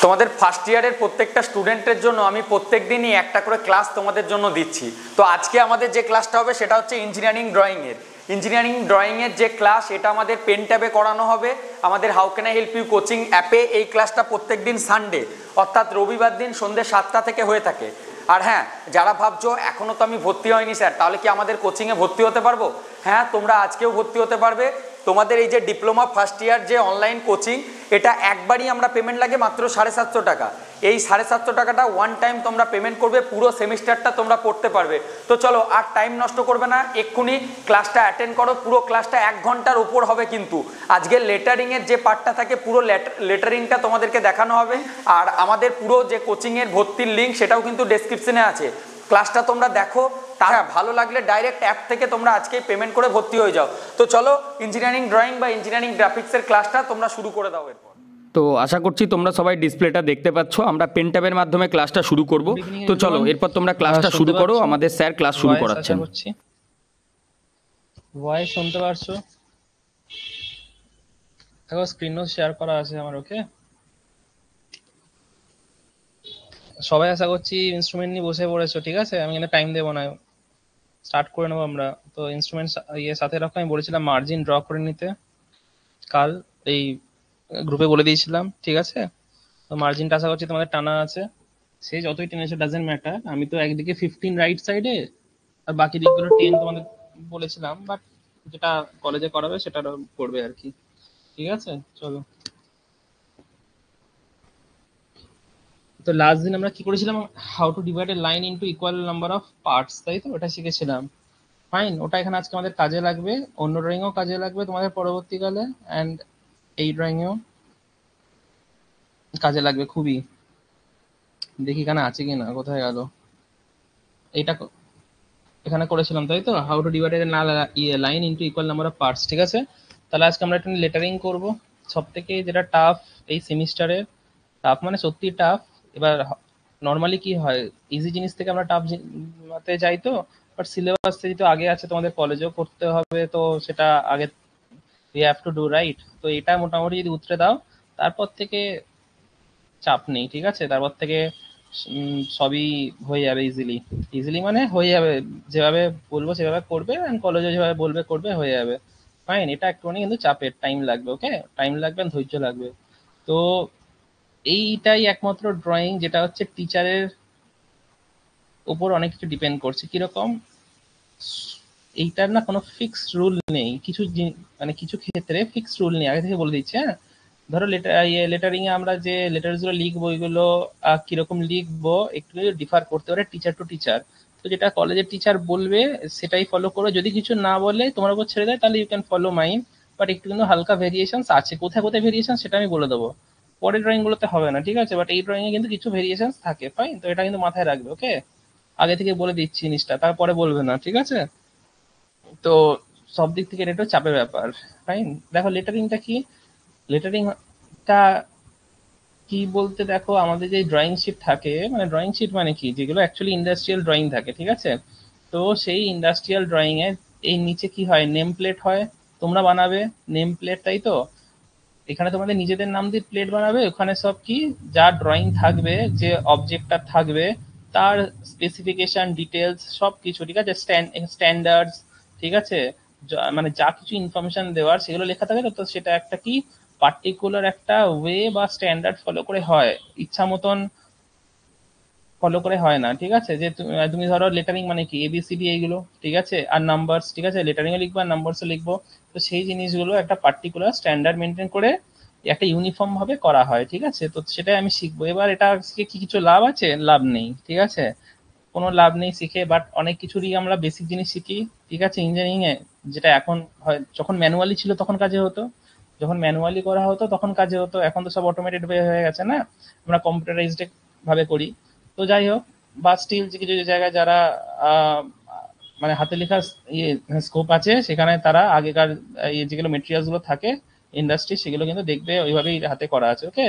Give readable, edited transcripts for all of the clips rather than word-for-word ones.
তোমাদের ফার্স্ট ইয়ারের প্রত্যেকটা স্টুডেন্টের জন্য আমি প্রত্যেক দিনই একটা করে ক্লাস তোমাদের জন্য দিচ্ছি। তো আজকে আমাদের যে ক্লাসটা হবে সেটা হচ্ছে ইঞ্জিনিয়ারিং ড্রয়িংয়ের যে ক্লাস, এটা আমাদের পেন ট্যাবে করানো হবে আমাদের how can I help you coaching অ্যাপে। এই ক্লাসটা প্রত্যেক দিন সানডে অর্থাৎ রবিবার দিন সন্ধ্যে 7টা থেকে হয়ে থাকে। আর হ্যাঁ, যারা ভাবছো এখনও তো আমি ভর্তি হয়নি স্যার, তাহলে কি আমাদের কোচিংয়ে ভর্তি হতে পারবো? হ্যাঁ, তোমরা আজকেও ভর্তি হতে পারবে। তোমাদের এই যে ডিপ্লোমা ফার্স্ট ইয়ার যে অনলাইন কোচিং, এটা একবারই আমরা পেমেন্ট লাগে মাত্র 750 টাকা। এই 750 টাকাটা ওয়ান টাইম তোমরা পেমেন্ট করবে, পুরো সেমিস্টারটা তোমরা পড়তে পারবে। তো চলো আর টাইম নষ্ট করবে না, এক্ষুনি ক্লাসটা অ্যাটেন্ড করো। পুরো ক্লাসটা 1 ঘন্টার উপর হবে, কিন্তু আজকে লেটারিংয়ের যে পার্টটা থাকে পুরো লেটারিংটা তোমাদেরকে দেখানো হবে। আর আমাদের পুরো যে কোচিংয়ের ভর্তির লিঙ্ক সেটাও কিন্তু ডেসক্রিপশনে আছে। ক্লাসটা তোমরা দেখো, তারা ভালো লাগলে ডাইরেক্ট অ্যাপ থেকে তোমরা আজকেই পেমেন্ট করে ভর্তি হয়ে যাও। তো চলো ইঞ্জিনিয়ারিং ড্রয়িং বা ইঞ্জিনিয়ারিং গ্রাফিক্সের ক্লাসটা তোমরা শুরু করে দাও। এরপর তো আশা করছি তোমরা সবাই ডিসপ্লেটা দেখতে পাচ্ছ, আমরা পেন ট্যাবের মাধ্যমে ক্লাসটা শুরু করব। তো চলো এরপর তোমরা ক্লাসটা শুরু করো, আমাদের স্যার ক্লাস শুরু করাচ্ছেন। ভয়েস শুনতে পারছো? দেখো স্ক্রিনও শেয়ার করা আছে আমার। ওকে, সবাই আশা করছি ইনস্ট্রুমেন্ট নিয়ে বসে পড়েছো। ঠিক আছে, আমি এখানে টাইম দেবো না, স্টার্ট করে নেবো আমরা। তো ইনস্ট্রুমেন্ট সাথে রাখো। আমি বলেছিলাম মার্জিন ড্র করে নিতে, কাল এই গ্রুপে বলে দিয়েছিলাম। ঠিক আছে, তো মার্জিনটা আশা করছি তোমাদের টানা আছে। সে যতই টেনেছো ডাজেন্ট ম্যাটার। আমি তো একদিকে 15 রাইট সাইডে আর বাকি দিকগুলো 10 তোমাদের বলেছিলাম, বাট যেটা কলেজে করাবে সেটা করবে আর কি। ঠিক আছে, চলো। তো লাস্ট দিন আমরা কি করেছিলাম? How to divide A line into equal number of parts, তাই তো? ওটা শিখেছিলাম। ফাইন, ওটা এখানে আজকে আমাদের কাজে লাগবে, অন্য ড্রয়িংও কাজে লাগবে তোমাদের পরবর্তীকালে, অ্যান্ড এই ড্রয়িংও কাজে লাগবে খুবই। দেখি এখানে আছে কি না, কোথায় গেল? এইটা এখানে করেছিলাম তাই তো, how to divide A line into equal number of parts. ঠিক আছে, তাহলে আজকে আমরা একটা লেটারিং করব। সব থেকে যেটা টাফ এই সেমিস্টারের, টাফ মানে সত্যি টাফ। এবার নর্মালি কি হয়, ইজি জিনিস থেকে আমরা টাফ তে যাই তো, বাট সিলেবাস যেহেতু আগে আছে, তোমাদের কলেজেও করতে হবে, তো সেটা আগে you have to do, right? তো এটা মোটামুটি যদি উতরে দাও, তারপর থেকে চাপ নেই। ঠিক আছে, তারপর থেকে সবই হয়ে যাবে ইজিলি। ইজিলি মানে হয়ে যাবে, যেভাবে বলবো সেভাবে করবে, এন্ড কলেজে যেভাবে বলবে করবে, হয়ে যাবে। ফাইন, এটা একটুখানি কিন্তু চাপের, টাইম লাগবে। ওকে, টাইম লাগবে, ধৈর্য লাগবে। তো এইটাই একমাত্র ড্রয়িং যেটা হচ্ছে টিচারের উপর অনেক কিছু ডিপেন্ড করছে। কিরকম? এইটার না কোনো ফিক্সড রুল নেই, কিছু মানে কিছু ক্ষেত্রে ফিক্সড রুল নেই, আগে থেকে বলে দিচ্ছে। হ্যাঁ, ধরো লেটারিং এ আমরা যে লেটার গুলো লিখবো, এগুলো কিরকম লিখবো একটু ডিফার করতে পারে টিচার টু টিচার। তো যেটা কলেজের টিচার বলবে সেটাই ফলো করো, যদি কিছু না বলে তোমার উপর ছেড়ে দেয় তাহলে you can follow mine. But একটু কিন্তু হালকা ভেরিয়েশন আছে, কোথায় কোথায় ভেরিয়েশন সেটা আমি বলে দেবো, পরের ড্রয়িং গুলোতে হবে না। ঠিক আছে, বাট এই ড্রয়িং এ কিন্তু কিছু ভেরিয়েশন থাকে। ফাইন, তো এটা কিন্তু মাথায় রাখবে। ওকে, আগে থেকে বলে দিচ্ছি জিনিসটা, তারপরে বলবে না। ঠিক আছে, তো সব দিক থেকে এটা একটু চাপের ব্যাপার। ফাইন, দেখো লেটারিংটা কি, লেটারিংটা কি বলতে, দেখো আমাদের যে ড্রয়িং শিট থাকে, মানে ড্রয়িং শিট মানে কি, যেগুলো অ্যাকচুয়ালি ইন্ডাস্ট্রিয়াল ড্রয়িং থাকে। ঠিক আছে, তো সেই ইন্ডাস্ট্রিয়াল ড্রয়িং এ এই নিচে কি হয়, নেম প্লেট হয়। তোমরা বানাবে নেম প্লেট, তাই তো? এখানে তোমাদের নিজেদের নাম দিয়ে প্লেট বানাবে, ওখানে সব কি যা ড্রয়িং থাকবে, যে অবজেক্টটা থাকবে, তার স্পেসিফিকেশন ডিটেলস সব কিছু। ঠিক আছে, স্ট্যান্ডার্ডস, ঠিক আছে, মানে যা কিছু ইনফরমেশন দেওয়ার সেগুলো লেখা থাকে। তো সেটা একটা কি পার্টিকুলার একটা ওয়ে বা স্ট্যান্ডার্ড ফলো করে হয়, ইচ্ছা মতন ফলো করে হয় না। ঠিক আছে, যে তুমি ধরো লেটারিং মানে কি এবিসিডি এইগুলো, ঠিক আছে, আর নাম্বারস। ঠিক আছে, লেটারিংও লিখবো আর নাম্বারসও লিখবো। তো সেই জিনিসগুলো একটা পার্টিকুলার স্ট্যান্ডার্ড মেনটেন করে একটা ইউনিফর্ম ভাবে করা হয়। ঠিক আছে, তো সেটাই আমি শিখবো। এবার এটা শিখে কি কিছু লাভ আছে? লাভ নেই। ঠিক আছে, কোনো লাভ নেই শিখে, বাট অনেক কিছুরই আমরা বেসিক জিনিস শিখি। ঠিক আছে, ইঞ্জিনিয়ারিং এ যেটা এখন হয়, যখন ম্যানুয়ালি ছিল তখন কাজে হতো, যখন ম্যানুয়ালি করা হতো তখন কাজে হতো, এখন তো সব অটোমেটেড হয়ে গেছে না, আমরা কম্পিউটারাইজড ভাবে করি। তো যাই হোক, বা স্টিল কিছু কিছু জায়গায় যারা মানে হাতে লেখার স্কোপ আছে, সেখানে তারা আগেকার যেগুলো মেটেরিয়ালস গুলো থাকে ইন্ডাস্ট্রি, সেগুলো কিন্তু দেখবে ওইভাবেই হাতে করা আছে। ওকে,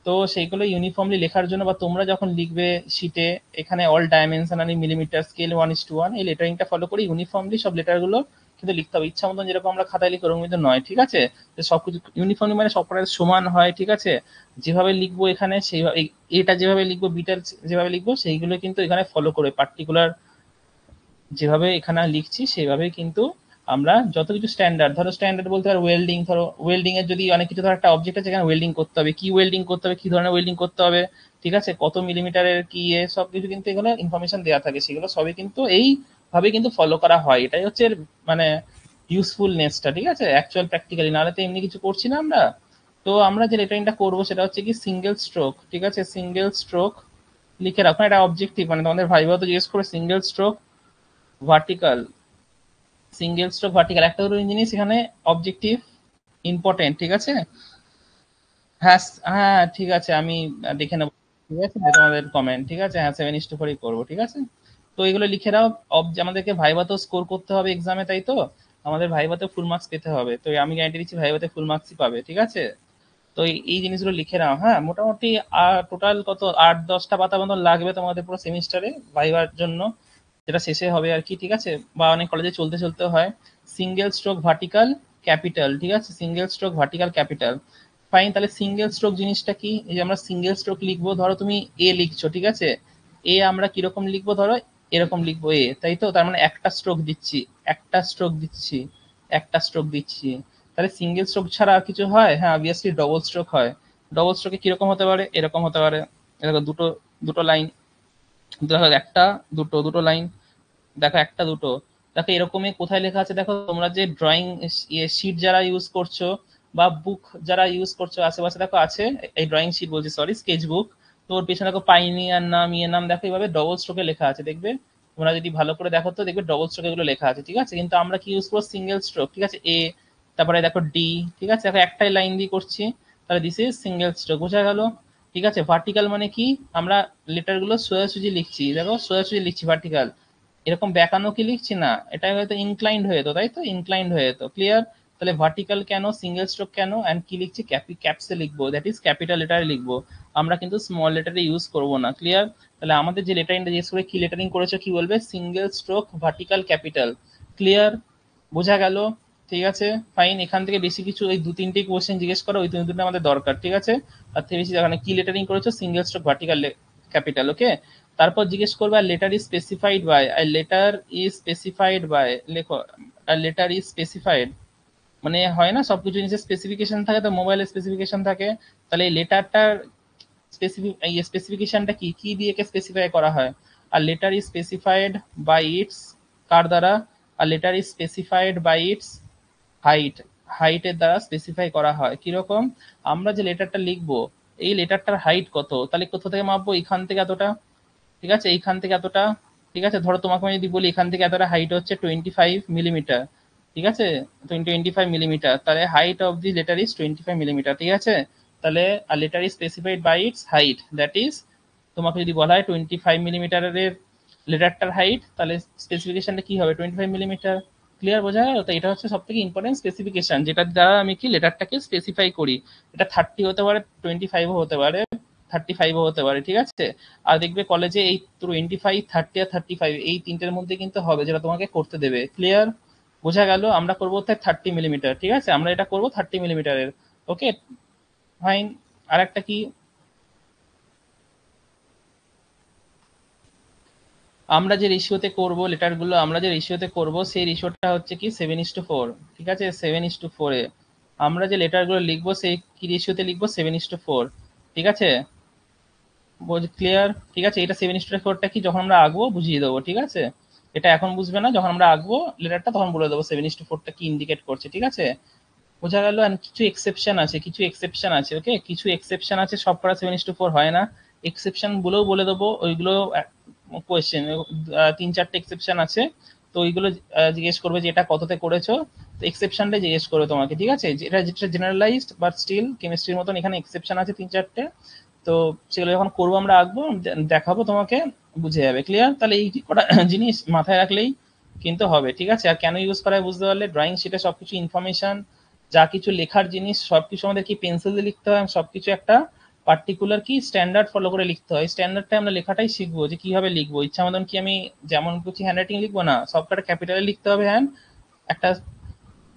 তো সেইগুলো ইউনিফর্মলি লেখার জন্য, বা তোমরা যখন লিখবে শিটে, এখানে অল ডাইমেনশনালি মিলিমিটার স্কেল 1:1 এই লেটারিংটা ফলো করে ইউনিফর্মলি সব লেটারগুলো কিন্তু লিখতে হবে ইচ্ছা মতন যেরকম আমরা খাতায় লিখি ওরকম কিন্তু নয়, ঠিক আছে? যে সবকিছু ইউনিফর্মলি মানে সব কটা সমান হয়, ঠিক আছে? যেভাবে লিখবো এখানে সেইভাবে, এটা যেভাবে লিখবো, বিটার যেভাবে লিখবো সেইগুলো কিন্তু এখানে ফলো করে পার্টিকুলার যেভাবে এখানে লিখছি সেভাবেই কিন্তু আমরা যত কিছু স্ট্যান্ডার্ড, ধরো স্ট্যান্ডার্ড বলতে পারো ওয়েল্ডিং, ধরো ওয়েল্ডিং এর যদি অনেক কিছু, ধরো একটা অবজেক্ট আছে এখানে ওয়েল্ডিং করতে হবে, কি ওয়েল্ডিং করতে হবে, কি ধরনের ওয়েল্ডিং করতে হবে, ঠিক আছে, কত মিলিমিটারের কি সব কিছু কিন্তু এখানে ইনফরমেশন দেওয়া থাকে, সেগুলো সবই কিন্তু এইভাবে কিন্তু ফলো করা হয়। এটাই হচ্ছে এর মানে ইউজফুলনেসটা, ঠিক আছে, অ্যাকচুয়াল প্র্যাকটিক্যালি, নাহলে তো এমনি কিছু করছি না আমরা। তো আমরা যে লেটারিংটা করবো সেটা হচ্ছে কি সিঙ্গেল স্ট্রোক, ঠিক আছে, সিঙ্গেল স্ট্রোক লিখে রাখো, এটা অবজেক্টিভ, মানে তোমাদের ভাইবা তো জিজ্ঞেস করে single stroke vertical, single stroke vertical, একটা দুটো জিনিস এখানে অবজেক্টিভ ইম্পর্টেন্ট, ঠিক আছে? হ্যাঁ হ্যাঁ ঠিক আছে, আমি দেখে নেবো, ঠিক আছে তোমাদের কমেন্ট, ঠিক আছে, হ্যাঁ 7:4 করবো, ঠিক আছে? তো এগুলো লিখে নাও। আমাদেরকে ভাইবা তো স্কোর করতে হবে এক্সামে, তাই তো আমাদের ভাইভাতে ফুল মার্কস পেতে হবে, তো আমি গ্যারান্টি দিচ্ছি ভাইভাতে ফুল মার্কসই পাবে, ঠিক আছে? তো এই জিনিসগুলো লিখে নাও। হ্যাঁ, মোটামুটি টোটাল কত 8-10টা পাতা মতন লাগবে তোমাদের পুরো সেমিস্টারে ভাইবার জন্য, যেটা শেষে হবে আর কি, ঠিক আছে? বা অনেক কলেজে চলতে চলতে হয়। সিঙ্গেল স্ট্রোক ভার্টিক্যাল ক্যাপিটাল, ঠিক আছে, single stroke vertical capital. Fine, তাহলে সিঙ্গেল স্ট্রোক জিনিসটা কি? এই যে আমরা সিঙ্গেল স্ট্রোক লিখবো, ধরো তুমি এ লিখছো, ঠিক আছে, এ আমরা কিরকম লিখবো, ধরো এরকম লিখবো এ, তাই তো, তার মানে একটা স্ট্রোক দিচ্ছি, একটা স্ট্রোক দিচ্ছি, একটা স্ট্রোক দিচ্ছি। তাহলে সিঙ্গেল স্ট্রোক ছাড়া আর কিছু হয়? হ্যাঁ অবভিয়াসলি ডবল স্ট্রোক হয়। ডবল স্ট্রোকে কিরকম হতে পারে? এরকম হতে পারে, এরকম দুটো দুটো লাইন, দেখো একটা দুটো দুটো লাইন, দেখো একটা দুটো, দেখো এরকমই কোথায় লেখা আছে, দেখো তোমরা যে ড্রয়িং শিট যারা ইউজ করছো বা বুক যারা ইউজ করছো আশেপাশে, দেখো আছে, এই ড্রয়িং শিট বলছি, সরি স্কেচ বুক, তো ওর পেছনে দেখো পাইনিয়ার নাম, ইয়ে নাম, দেখো এইভাবে ডবল স্ট্রোকে লেখা আছে, দেখবে তোমরা যদি ভালো করে দেখো তো দেখবে ডবল স্ট্রোকে এগুলো লেখা আছে, ঠিক আছে? কিন্তু আমরা কি ইউজ করবো? সিঙ্গেল স্ট্রোক, ঠিক আছে, এ, তারপরে দেখো ডি, ঠিক আছে, দেখো একটাই লাইন দিয়ে করছি, তাহলে দিস ইজ সিঙ্গেল স্ট্রোক, বোঝা গেল? ঠিক আছে, ভার্টিক্যাল মানে কি? আমরা লেটার গুলো সোজাসুজি লিখছি, দেখো সোজাসুজি লিখছি ভার্টিক্যাল, এরকম বেঁকানো কি লিখছি না, এটা হয়তো ইনক্লাইন্ড হয়ে যেত, তাই তো, ইনক্লাইন্ড হয়ে যেত, ক্লিয়ার? তাহলে ভার্টিক্যাল কেন, সিঙ্গেল স্ট্রোক কেন, অ্যান্ড কি লিখছি, ক্যাপসে লিখবো, দ্যাট ইজ ক্যাপিটাল লেটারে লিখবো, আমরা কিন্তু স্মল লেটারে ইউজ করবো না, ক্লিয়ার? তাহলে আমাদের যে লেটারিংটা জিজ্ঞেস করে কি লেটারিং করেছো, কি বলবে? Single stroke vertical capital, clear? বোঝা গেল? ঠিক আছে, ফাইন। এখান থেকে বেশি কিছু, এই 2-3টে কোশ্চেন জিজ্ঞেস করো, ওই 2-3টা আমাদের দরকার, ঠিক আছে? তার থেকে বেশি এখানে কি লেটারিং করেছো, single stroke vertical capital, okay? তারপর জিজ্ঞেস করবে আর লেটার ইজ স্পেসিফাইড বাই, আর লেটার ইজ স্পেসিফাইড বাই লেখো, আর লেটার ইজ স্পেসিফাইড মানে হয় না সবকিছু জিনিসের স্পেসিফিকেশন থাকে, তো মোবাইলের স্পেসিফিকেশন থাকে, তাহলে এই লেটারটার স্পেসিফিকেশনটা কি কি দিয়ে স্পেসিফাই করা হয়? আর letter is specified by its, কার দ্বারা? আর letter is specified by its height, হাইটের দ্বারা স্পেসিফাই করা হয়। কিরকম? আমরা যে লেটারটা লিখবো এই লেটারটার হাইট কত, তাহলে কোথা থেকে মাপবো? এখান থেকে এতটা, ঠিক আছে, এইখান থেকে এতটা, ঠিক আছে, ধরো তোমাকে আমি যদি বলি এখান থেকে এতটা হাইট হচ্ছে 25 মিলিমিটার, ঠিক আছে, 25 মিলিমিটার, তাহলে height of the letter is 25 millimetre, ঠিক আছে? তাহলে আর letter is specified by its height, that is, তোমাকে যদি বলা হয় 25 মিলিমিটারের লেটারটার হাইট, তাহলে স্পেসিফিকেশনটা কি হবে? 25 মিলিমিটার, ক্লিয়ার? বোঝা গেল? তো এটা হচ্ছে সব থেকে ইম্পর্টেন্ট স্পেসিফিকেশন, যেটার দ্বারা আমি কি লেটারটাকে স্পেসিফাই করি। এটা 30 হতে পারে, 25ও হতে পারে, 35ও হতে পারে, ঠিক আছে? আর দেখবে কলেজে এই 25, 30 আর 35 এই তিনটের মধ্যে কিন্তু হবে যেটা তোমাকে করতে দেবে, ক্লিয়ার? বোঝা গেল? আমরা করবো 30 মিলিমিটার, ঠিক আছে, আমরা এটা করবো 30 মিলিমিটারের, ওকে ফাইন। আর একটা কি, আমরা যে রেশিওতে করব লেটারগুলো, আমরা যে রেশিওতে করব সেই রেশিওটা হচ্ছে কি 7:4, ঠিক আছে, 7:4 এ আমরা যে লেটারগুলো লিখবো সেই কি রেশিওতে লিখবো? 7:4, ঠিক আছে, ক্লিয়ার? ঠিক আছে, এটা 7:4টা কি যখন আমরা আঁকবো বুঝিয়ে দেবো, ঠিক আছে? এটা এখন বুঝবে না, যখন আমরা আঁকবো লেটারটা তখন বলে দেবো 7:4টা কি ইন্ডিকেট করছে, ঠিক আছে? বোঝা গেল? এন্ড কিছু এক্সেপশন আছে, কিছু এক্সেপশন আছে, ওকে, কিছু এক্সেপশন আছে, সব করা 7:4 হয় না, এক্সেপশন গুলোও বলে দেবো, ওইগুলো কোয়েশ্চেন 3-4টে এক্সেপশন আছে, তো ওইগুলো জিজ্ঞেস করবে যে এটা কততে করেছো, তো এক্সেপশনটা জিজ্ঞেস করবে তোমাকে, ঠিক আছে? যেটা যেটা জেনারেলাইজড বাট স্টিল কেমিস্ট্রির মতন এখানে এক্সেপশন আছে 3-4টে, তো সেগুলো যখন করবো আমরা আঁকবো, দেখাবো তোমাকে, বুঝে যাবে, ক্লিয়ার? তাহলে এই কটা জিনিস মাথায় রাখলেই কিন্তু হবে, ঠিক আছে? আর কেন ইউজ করা হয় বুঝতে পারলে, ড্রয়িং শিটে সবকিছু ইনফরমেশন, যা কিছু লেখার জিনিস সবকিছু আমাদের কি পেন্সিল দিয়ে লিখতে হয়, সবকিছু একটা পার্টিকুলার কি স্ট্যান্ডার্ড ফলো করে লিখতে হয়, স্ট্যান্ডার্ডটা আমরা লেখাটাই শিখবো যে কিভাবে লিখবো, ইচ্ছা মতন কি আমি যেমন খুশি হ্যান্ড রাইটিং লিখবো না, সবকটা ক্যাপিটালে লিখতে হবে, হ্যান্ড একটা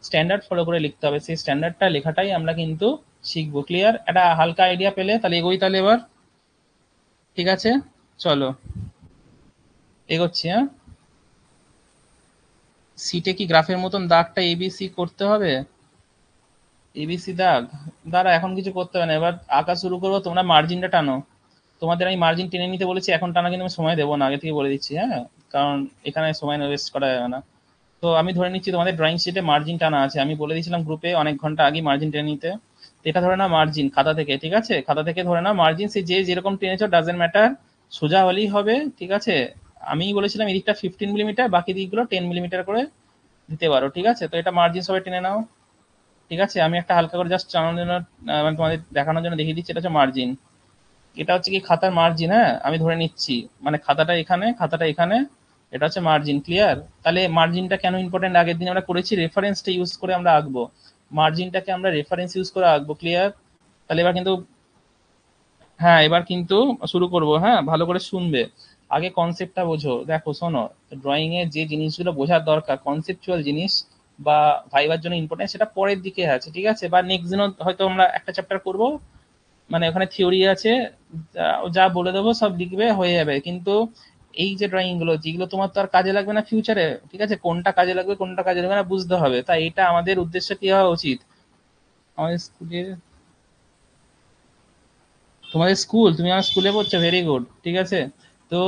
স্ট্যান্ডার্ড ফলো করে লিখতে হবে, সেই স্ট্যান্ডার্ডটা লেখাটাই আমরা কিন্তু শিখবো। ক্লিয়ার? একটা হালকা আইডিয়া পেলে তাহলে এগোই তাহলে এবার। ঠিক আছে, চলো এগোচ্ছি। হ্যাঁ, সিটে কি গ্রাফের মতন দাগটা এবিসি করতে হবে? এবিসি দাগ, দাঁড়া এখন কিছু করতে হবে না, এবার আঁকা শুরু করবো। তোমরা মার্জিনটা টানো, তোমাদের আমি মার্জিন টেনে নিতে বলেছি, এখন টানা কিন্তু আমি সময় দেবো না, আগে থেকে বলে দিচ্ছি। হ্যাঁ, কারণ এখানে সময় ওয়েস্ট করা যাবে না। তো আমি ধরে নিচ্ছি তোমাদের ড্রয়িং শিটে মার্জিন টানা আছে, আমি বলে দিয়েছিলাম গ্রুপে অনেক ঘন্টা আগে মার্জিন টেনে নিতে। তো এটা ধরে নাও মার্জিন খাতা থেকে, ঠিক আছে? খাতা থেকে ধরে নাও মার্জিন, সে যে যেরকম টেনেছো ডাজেন্ট ম্যাটার, সোজা হলেই হবে। ঠিক আছে, আমি বলেছিলাম এদিকটা 15 মিলিমিটার, বাকি দিকগুলো 10 মিলিমিটার করে দিতে পারো। ঠিক আছে, তো এটা মার্জিন সবাই টেনে নাও। ঠিক আছে, আমি একটা হালকা করে জাস্ট চালানোর জন্য মানে তোমাদের দেখানোর জন্য দেখিয়ে দিচ্ছি, এটা হচ্ছে মার্জিন। এটা হচ্ছে কি খাতার মার্জিন। হ্যাঁ, আমি ধরে নিচ্ছি মানে খাতাটা এখানে, খাতাটা এখানে, এটা হচ্ছে মার্জিন। ক্লিয়ার? তাহলে মার্জিনটা কেন ইম্পর্টেন্ট, আগের দিন আমরা করেছি, রেফারেন্সটা ইউজ করে আমরা আঁকবো, মার্জিনটাকে আমরা রেফারেন্স ইউজ করে আঁকবো। ক্লিয়ার? তাহলে এবার কিন্তু, হ্যাঁ এবার কিন্তু শুরু করব। হ্যাঁ, ভালো করে শুনবে, আগে কনসেপ্টটা বোঝো। দেখো শোনো, ড্রয়িং এ যে জিনিসগুলো বোঝার দরকার, কনসেপচুয়াল জিনিস বা ভাইবার জন্য ইম্পর্টেন্ট, সেটা পরের দিকে আছে। ঠিক আছে, বা নেক্সট দিনও হয়তো আমরা একটা চ্যাপ্টার করব, মানে ওখানে থিওরি আছে, যা বলে দেবো সব লিখবে হয়ে যাবে। কিন্তু এই যে ড্রয়িং গুলো যেগুলো তোমার তো আর কাজে লাগবে না ফিউচারে, ঠিক আছে, কোনটা কাজে লাগবে কোনটা কাজে লাগবে না বুঝতে হবে। তাই এটা আমাদের উদ্দেশ্য কি হওয়া উচিত, আমাদের স্কুলের, তোমাদের স্কুল, তুমি আমার স্কুলে পড়ছো, ভেরি গুড। ঠিক আছে, তো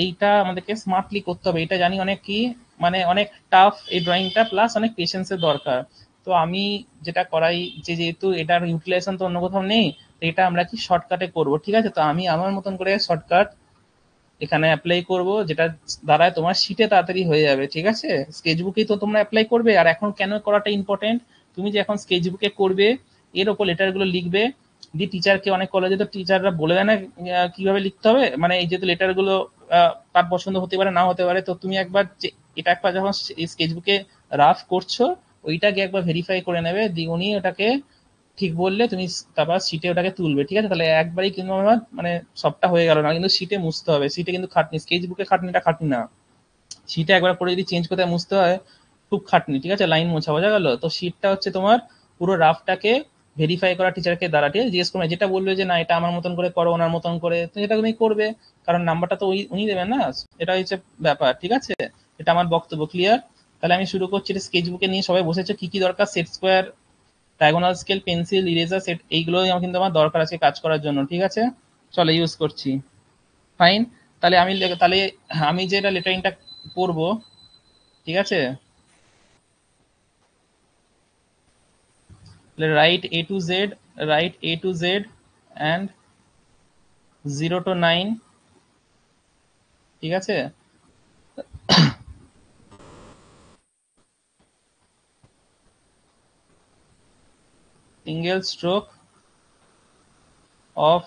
এইটা আমাদেরকে স্মার্টলি করতে হবে, এটা জানি অনেক কি, মানে অনেক টাফ এই ড্রয়িংটা, প্লাস অনেক পেশেন্সের দরকার। তো আমি যেটা করাই, যে যেহেতু এটার ইউটিলাইজেশন তো অন্য কোথাও নেই, তো এটা আমরা কি শর্টকাটে করব। ঠিক আছে, তো আমি আমার মতন করে শর্টকাট এখানে অ্যাপ্লাই করব, যেটা দ্বারা তোমার শিটে তাড়াতাড়ি হয়ে যাবে। ঠিক আছে, স্কেচবুকেই তো তোমরা অ্যাপ্লাই করবে, আর এখন কেন করাটা ইম্পর্টেন্ট, তুমি যে এখন স্কেচবুকে করবে, এর ওপর লেটারগুলো লিখবে, দিয়ে টিচারকে, অনেক কলেজে তো টিচাররা বলে দেয় না কিভাবে লিখতে হবে, মানে এই যেহেতু লেটারগুলো তার পছন্দ হতে পারে না হতে পারে, তো তুমি একবার যে এটা একবার যখন স্কেচবুকে রাফ করছো, ওইটাকে একবার ভেরিফাই করে নেবে, দিয়ে উনি ওটাকে ঠিক বললে তুমি তারপর শিটে ওটাকে তুলবে। ঠিক আছে, তাহলে একবারই কিন্তু আমার মানে সবটা হয়ে গেল না, কিন্তু শিটে মুছতে হবে, শিটে কিন্তু খাটনি, স্কেচ বুকে খাটনিটা খাটনি না, শিটে একবার করে যদি চেঞ্জ করতে মুছতে হয় খুব খাটনি। ঠিক আছে, লাইন মোছা, বোঝা গেল? তো শিটটা হচ্ছে তোমার পুরো রাফটাকে ভেরিফাই করা টিচারকে দ্বারা। ঠিক আছে, জিজ্ঞেস করবে, যেটা বলবে যে না এটা আমার মতন করে করো, ওনার মতন করে, তো এটা তুমি করবে, কারণ নাম্বারটা তো উনি দেবেন না, এটা হচ্ছে ব্যাপার। ঠিক আছে, এটা আমার বক্তব্য। ক্লিয়ার? তাহলে আমি শুরু করছি, এটা স্কেচ বুকে নিয়ে সবাই বসেছে, কি কি দরকার, set square, diagonal scale, pencil, eraser set, এইগুলোই আমার কিন্তু আমার দরকার আছে কাজ করার জন্য। ঠিক আছে, চলো ইউজ করছি। ফাইন, তাহলে তাহলে আমি যেটা লেটারিংটা করব, ঠিক আছে, তাহলে write A to Z, write A to Z and 0 to 9। ঠিক আছে, single stroke of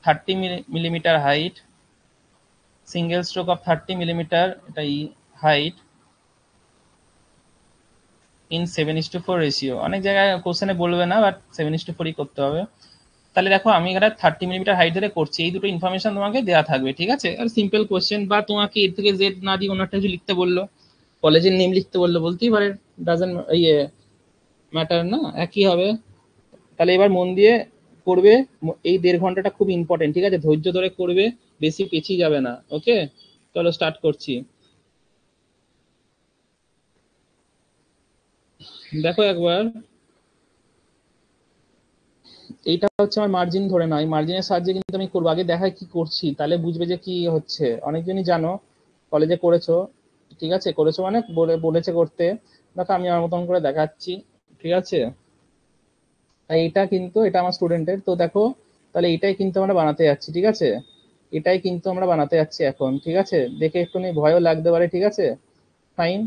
30 millimetre height, single stroke of 30 millimetre, এটাই হাইট, ইন 7:4 রেশিও। অনেক জায়গায় কোশ্চেনে বলবে না, বাট 7:4ই করতে হবে। তাহলে দেখো আমি এখানে 30 মিলিমিটার হাইট ধরে করছি, এই দুটো ইনফরমেশন তোমাকে দেওয়া থাকবে। ঠিক আছে, আর সিম্পল কোশ্চেন, বা তোমাকে এর থেকে জেড না দিয়ে অন্য একটা কিছু লিখতে বললো, কলেজের নেম লিখতে বললো, বলতেই পারে, ডাজেন্ট ইয়ে ম্যাটার না, একই হবে। তাহলে এবার মন দিয়ে করবে, এই 1.5 ঘন্টাটা খুব ইম্পর্টেন্ট। ঠিক আছে, ধৈর্য ধরে করবে, বেশি পেছিয়ে যাবে না। ওকে, চলো স্টার্ট করছি। দেখো একবার, এইটা হচ্ছে আমার মার্জিন ধরে নাও, এই মার্জিনের সাহায্যে কিন্তু আমি করবো, আগে দেখাই কি করছি, তাহলে বুঝবে যে কি হচ্ছে। অনেকজনই জানো, কলেজে করেছো, ঠিক আছে, করেছো মানে বলেছে করতে। দেখো আমি আমার মতন করে দেখাচ্ছি। ঠিক আছে, তাই এটা কিন্তু, এটা আমার স্টুডেন্টের, তো দেখো, তাহলে এটাই কিন্তু আমরা বানাতে যাচ্ছি। ঠিক আছে, এটাই কিন্তু আমরা বানাতে যাচ্ছি এখন। ঠিক আছে, দেখে একটুখানি ভয়ও লাগতে পারে। ঠিক আছে, ফাইন,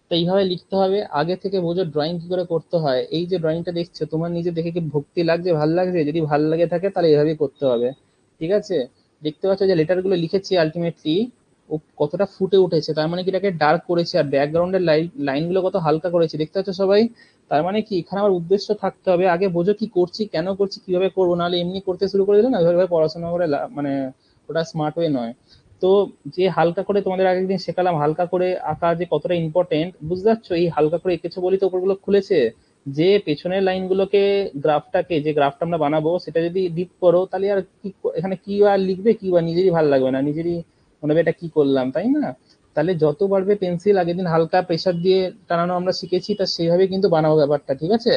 তো এইভাবে লিখতে হবে, আগে থেকে বোঝো ড্রয়িং কি করে করতে হয়। এই যে ড্রয়িংটা দেখছো, তোমার নিজে দেখে কি ভক্তি লাগছে, ভাল লাগছে? যদি ভাল লাগে থাকে তাহলে এভাবেই করতে হবে। ঠিক আছে, দেখতে পাচ্ছ যে লেটার গুলো লিখেছি, আলটিমেটলি ও কতটা ফুটে উঠেছে, তার মানে কি এটাকে ডার্ক করেছে, আর ব্যাকগ্রাউন্ডের লাইন গুলো কত হালকা করেছে, দেখতে পাচ্ছ সবাই? তার মানে কি এখানে আমার উদ্দেশ্য থাকতে হবে, আগে বোঝো কি করছি, কেন করছি, কিভাবে করবো, নাহলে এমনি করতে শুরু করে দিলে না, এভাবে পড়াশোনা করে মানে ওটা স্মার্ট ওয়ে নয়। তো যে হালকা করে তোমাদের আগের দিন শেখালাম হালকা করে আঁকা যে কতটা ইম্পর্টেন্ট, বুঝতে পারছো? এই হালকা করে এঁকেছো বলি তো উপরগুলো খুলেছে। যে পেছনের লাইনগুলোকে, গ্রাফটাকে, যে গ্রাফটা আমরা বানাবো সেটা যদি ডিপ করো, তাহলে আর কি এখানে কি আর লিখবে, কি বা নিজেরই ভালো লাগবে না, নিজেরই মনে হবে এটা কি করলাম, তাই না? তাহলে যত পারবে পেন্সিল, আগের দিন হালকা প্রেসার দিয়ে টানানো আমরা শিখেছি, তা সেইভাবে কিন্তু বানাবো ব্যাপারটা, ঠিক আছে?